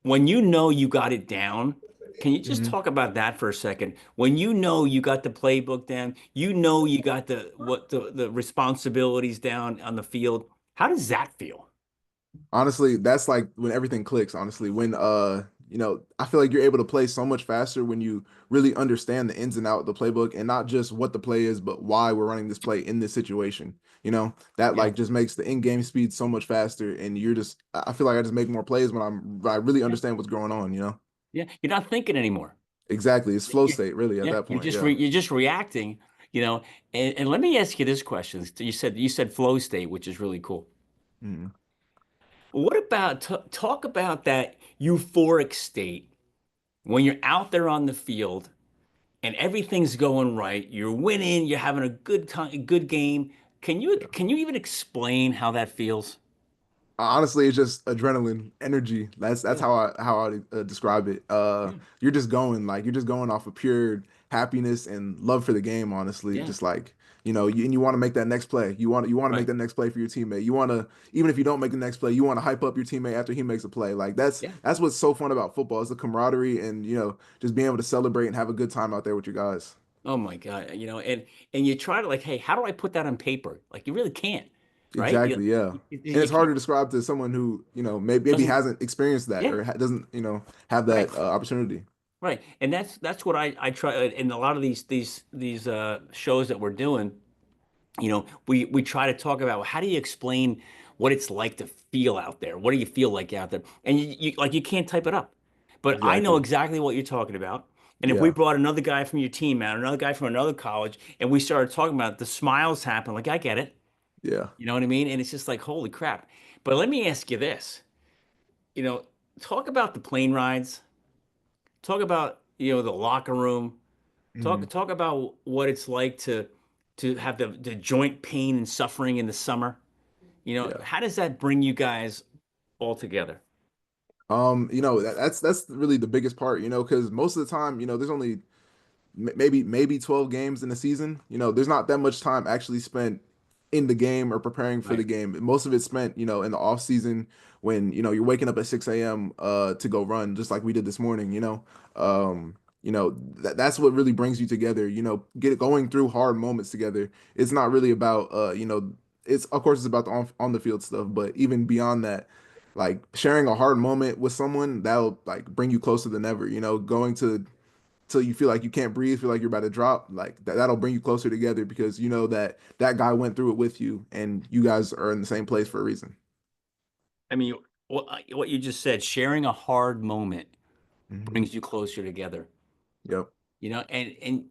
when you know you got it down, can you just Hmm. talk about that for a second? When you know you got the playbook down, you know you got the responsibilities down on the field. How does that feel? Honestly, that's like when everything clicks, honestly. When I feel like you're able to play so much faster when you really understand the ins and out of the playbook and not just what the play is, but why we're running this play in this situation. That Yeah, like just makes the in-game speed so much faster and I feel like I just make more plays when I really yeah, understand what's going on. yeah. You're not thinking anymore. Exactly. It's flow You- state really at yeah, that point. Yeah. you're just reacting, you know. And let me ask you this question. You said flow state, which is really cool. Mhm. What about talk about that euphoric state when you're out there on the field and everything's going right, you're winning, you're having a good time, a good game. Yeah. Can you even explain how that feels? Honestly, it's just adrenaline, energy. That's Yeah, how I describe it. yeah, You're just going off of pure happiness and love for the game. Honestly, yeah. just like and you want to make that next play. You want to make Right. that next play for your teammate. You want to even if you don't make the next play, you want to hype up your teammate after he makes a play. Like Yeah. that's what's so fun about football is the camaraderie and just being able to celebrate and have a good time out there with your guys. Oh my God. And you try to like, hey, how do I put that on paper? Like you really can't, right? Exactly, yeah. And You it's hard can't to describe to someone who maybe doesn't hasn't experienced that yeah, or doesn't have right. that opportunity. Right. And that's what I try in a lot of these shows that we're doing. We try to talk about how do you explain what it's like to feel out there? What do you feel like out there? And you can't type it up. But I know Exactly. exactly what you're talking about. And if we Yeah. brought another guy from your team out, another guy from another college, and we started talking about it, the smiles happen. Like I get it. Yeah. You know what I mean? And it's just like, holy crap. But let me ask you this. You know, talk about the plane rides. Talk about, the locker room. Hmm. Talk about what it's like to have the joint pain and suffering in the summer. Yeah. How does that bring you guys all together? That's really the biggest part, because most of the time, there's only maybe 12 games in a season. There's not that much time actually spent in the game or preparing for the Right. game. Most of it's spent, in the off season when, you're waking up at 6 a.m. To go run, just like we did this morning. That's what really brings you together, going through hard moments together. It's not really about it's of course it's about the on the field stuff, but even beyond that, like sharing a hard moment with someone that'll like bring you closer than ever. Going to till you feel like you can't breathe, feel like you're about to drop, like that'll bring you closer together because you know that that guy went through it with you and you guys are in the same place for a reason. I mean, what you just said, sharing a hard moment Hmm. brings you closer together, Yep. and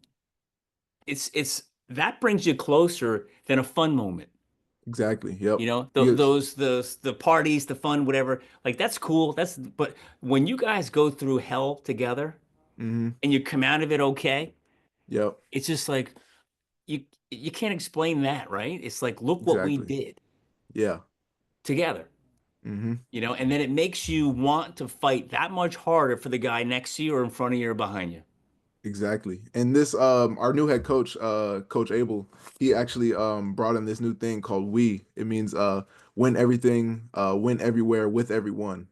it's that brings you closer than a fun moment. Exactly. Yep. Because Those the parties, the fun, whatever. Like that's cool. But when you guys go through hell together hmm and you come out of it okay, Yep. it's just like you can't explain that, right? It's like look what we Exactly. did Yeah. together, hmm and then it makes you want to fight that much harder for the guy next to you or in front of you or behind you. Exactly. And this our new head coach, Coach Abel, he actually brought in this new thing called we. It means win everything, win everywhere with everyone.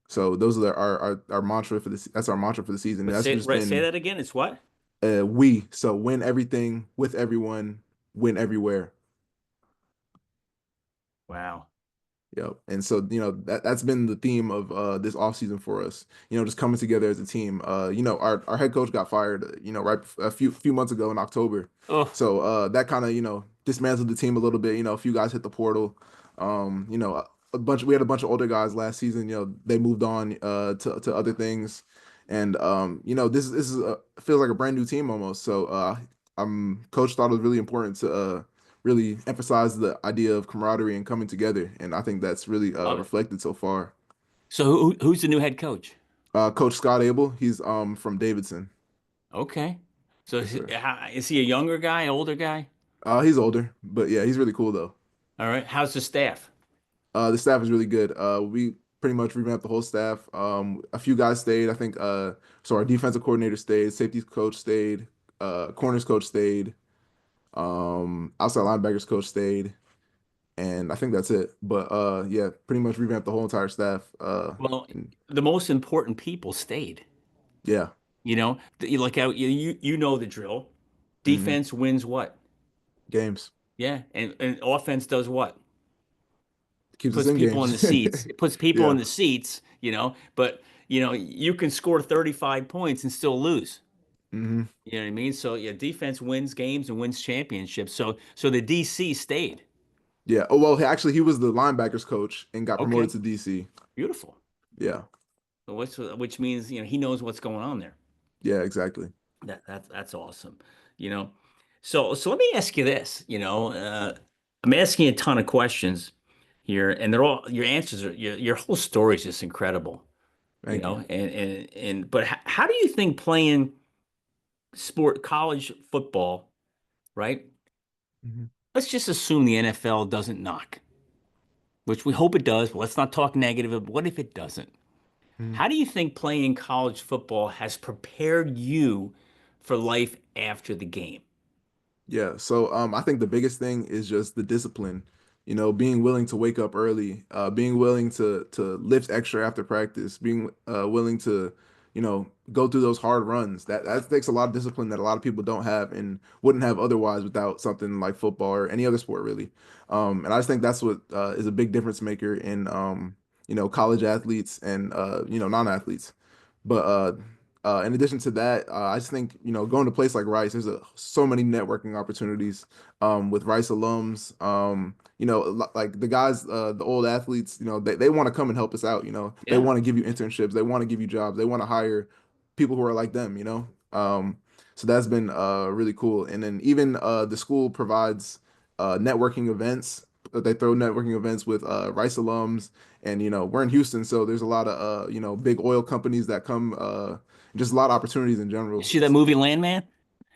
So those are our mantra for this. That's our mantra for the season. But That's just say been that again. It's what? we. So win everything with everyone, win everywhere. Wow. Yep. And so, that's been the theme of this offseason for us. Just coming together as a team. Our head coach got fired, right a few months ago in October. Oh, So that kind of, dismantled the team a little bit. A few guys hit the portal. We had a bunch of older guys last season, they moved on to other things. And this is feels like a brand new team almost. So coach thought it was really important to really emphasize the idea of camaraderie and coming together. And I think that's really love it. reflected so far. So who's the new head coach? Coach Scott Abel, he's from Davidson. Okay. So Yes, sir. is he a younger guy, older guy? He's older, but yeah, he's really cool though. All right. How's the staff? The staff is really good. We pretty much revamped the whole staff. A few guys stayed. I think so our defensive coordinator stayed, safety coach stayed, corners coach stayed, outside linebackers coach stayed, and I think that's it. But yeah, pretty much revamped the whole entire staff. Well, And the most important people stayed. yeah. You look out, you know the drill. hmm Defense wins what? Games. Yeah, and offense does what? Keeps us Puts in people in the games. seats. It puts people Yeah. in the seats, but you can score 35 points and still lose. hmm You know what I mean? So yeah, defense wins games and wins championships. So the DC stayed. Yeah. Oh well, actually, he was the linebackers coach and got promoted Okay, to DC. beautiful. Yeah. So which means he knows what's going on there. Yeah. Exactly. That's awesome. You know, so let me ask you this. I'm asking you a ton of questions here, and they're all your answers are your whole story is just incredible. Thank you. But how do you think playing college football, right? hmm Let's just assume the NFL doesn't knock, which we hope it does, but let's not talk negative. But what if it doesn't? hmm How do you think playing college football has prepared you for life after the game? Yeah, so I think the biggest thing is just the discipline, being willing to wake up early, being willing to lift extra after practice, being willing to, go through those hard runs. That takes a lot of discipline that a lot of people don't have and wouldn't have otherwise without something like football or any other sport really. And I just think that's what is a big difference maker in college athletes and non-athletes. But in addition to that, I just think going to a place like Rice, there's so many networking opportunities with Rice alums. Like the guys, the old athletes, they want to come and help us out. They Yeah. want to give you internships, they want to give you jobs, they want to hire people who are like them. So that's been really cool. And then even the school provides networking events. They throw networking events with Rice alums, and we're in Houston, so there's a lot of big oil companies that come. Just a lot of opportunities in You general. see that movie Landman?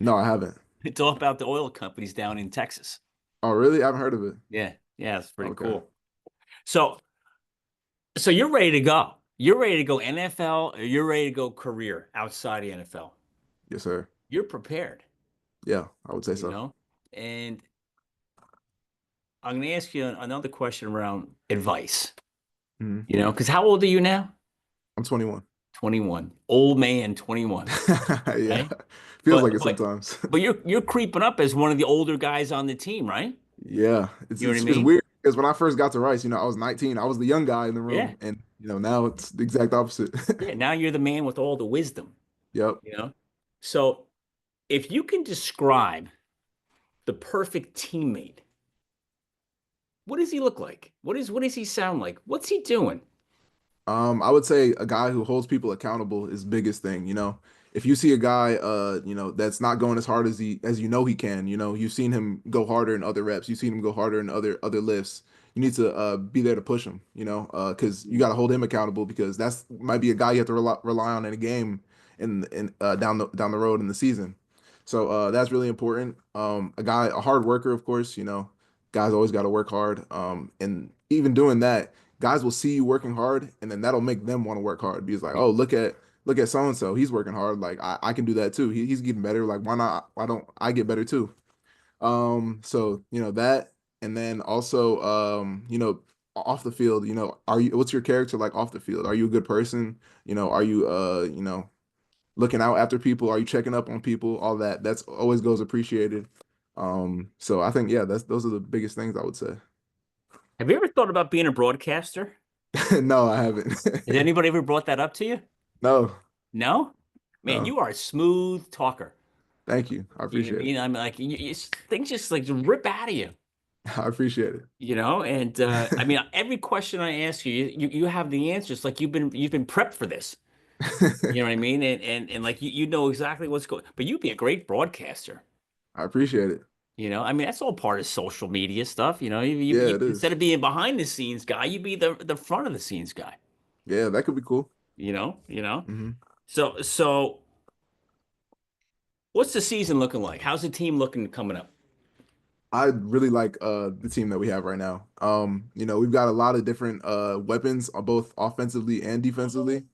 No, I haven't. It's all about the oil companies down in Texas. Oh, really? I haven't heard of it. Yeah. Yeah, it's pretty Okay. cool. So so you're ready to go. You're ready to go NFL or you're ready to go career outside the NFL. Yes, sir. You're prepared, Yeah, I would say you so. know? And I'm going to ask you another question around advice, Mhm. because how old are you now? I'm 21. 21. Old man 21, Yeah, right? feels like But it but sometimes. but you're creeping up as one of the older guys on the team, right? Yeah, it's You know what I it's it's mean? weird. Because when I first got to Rice, I was 19. I was the young guy in the Yeah. room, and now it's the exact opposite. Yeah. Now you're the man with all the wisdom, Yep. you know? So if you can describe the perfect teammate, what does he look like? What does he sound like? What's he doing? I would say a guy who holds people accountable is biggest thing. If you see a guy, that's not going as hard as he can. You've seen him go harder in other reps. You've seen him go harder in other lifts. You need to be there to push him. Because you got to hold him accountable because that's might be a guy you have to rely on in a game in down the road in the season. So that's really important. A hard worker, of course. Guys always got to work hard. And even doing that guys will see you working hard and then that'll make them want to work hard because like, oh, look at so and so, he's working hard, like I can do that too. He's getting better, like why don't I get better too? So that, and then also off the field, what's your character like off the field? Are you a good person? Are you looking out after people? Are you checking up on people? All that's always goes appreciated. So I think, yeah, those are the biggest things I would say. Have you ever thought about being a broadcaster? No, I haven't. Has anybody ever brought that up to you? No. No? Man, No, you are a smooth talker. thank you. I You know what I appreciate it. mean? I'm like, things just like rip out of you, I appreciate it. And I mean, every question I ask you, you have the answers. Like you've been prepped for this. You know what I mean? And like you know exactly what's going. But you'd be a great broadcaster. I appreciate it. I mean, that's all part of social media stuff. Yeah, You it instead is. of being behind the scenes guy, you'd be the front of the scenes guy. Yeah, that could be cool. You know. Hmm. So what's the season looking like? How's the team looking coming up? I really like the team that we have right now. We've got a lot of different weapons both offensively and defensively.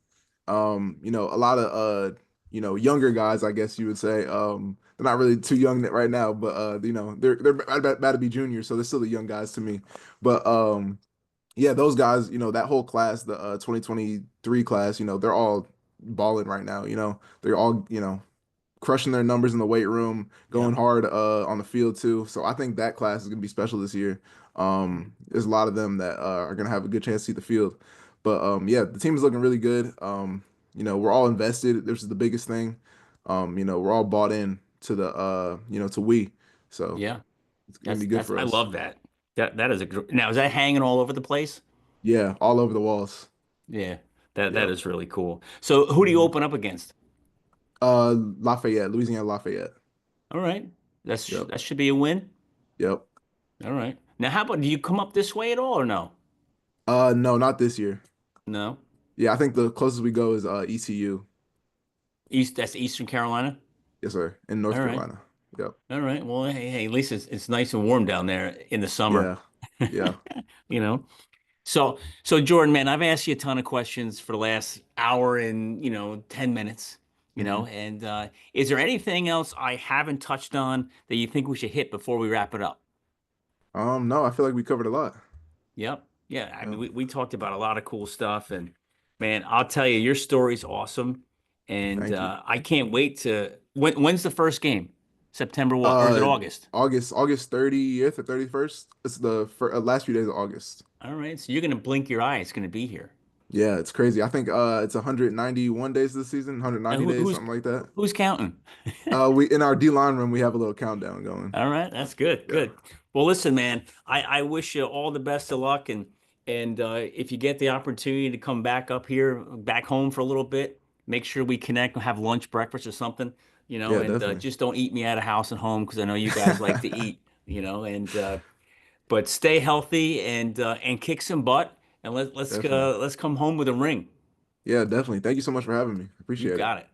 A lot of younger guys, I guess you would say. They're not really too young right now, but they're about to be juniors, so they're still the young guys to me. But yeah, those guys, that whole class, the 2023 class, they're all balling right now. They're all, crushing their numbers in the weight room, Yeah. going hard on the field too. So I think that class is gonna be special this year. There's a lot of them that are gonna have a good chance to see the field. But yeah, the team is looking really good. We're all invested. This is the biggest thing. We're all bought in to the to we. So Yeah. it's gonna That's be good that's for I us. love that. That is now is that hanging all over the place? Yeah, all over the walls. Yeah. That Yep. is really cool. So who do you Mhm. open up against? Lafayette, Louisiana Lafayette. All right. Yep. That should be a win. Yep. All right. Now how about do you come up this way at all or no? No, not this year. No. Yeah, I think the closest we go is ECU. That's Eastern Carolina. Yes, sir. In All North right. Carolina. Yep. All right. Well, hey, at least it's nice and warm down there in the summer. Yeah. Yeah. You know. So Jordan, man, I've asked you a ton of questions for the last hour and 10 minutes, Hmm. and is there anything else I haven't touched on that you think we should hit before we wrap it up? No, I feel like we covered a lot. Yep. Yeah. I Yeah. mean, we talked about a lot of cool stuff, and man, I'll tell you, your story's awesome, and Thank you. I can't wait to when's the first game? September what? Or is it Uh, August? August 30th or 31st. It's last few days of August. All right. So you're gonna blink your eye. It's gonna be here. Yeah, it's crazy. I think it's 191 days this season, And 190 days, something like that. who's counting? We in our D line room we have a little countdown going. All right, that's good. Yeah. Good. Well, listen, man, I wish you all the best of luck, and if you get the opportunity to come back up here, back home for a little bit, make sure we connect and have lunch, breakfast, or something, Yeah, and definitely. just don't eat me out of house and home because I know you guys like to eat, and but stay healthy and kick some butt, and Definitely. let's come home with a ring. Yeah, definitely. Thank you so much for having me. You Appreciate it. got it.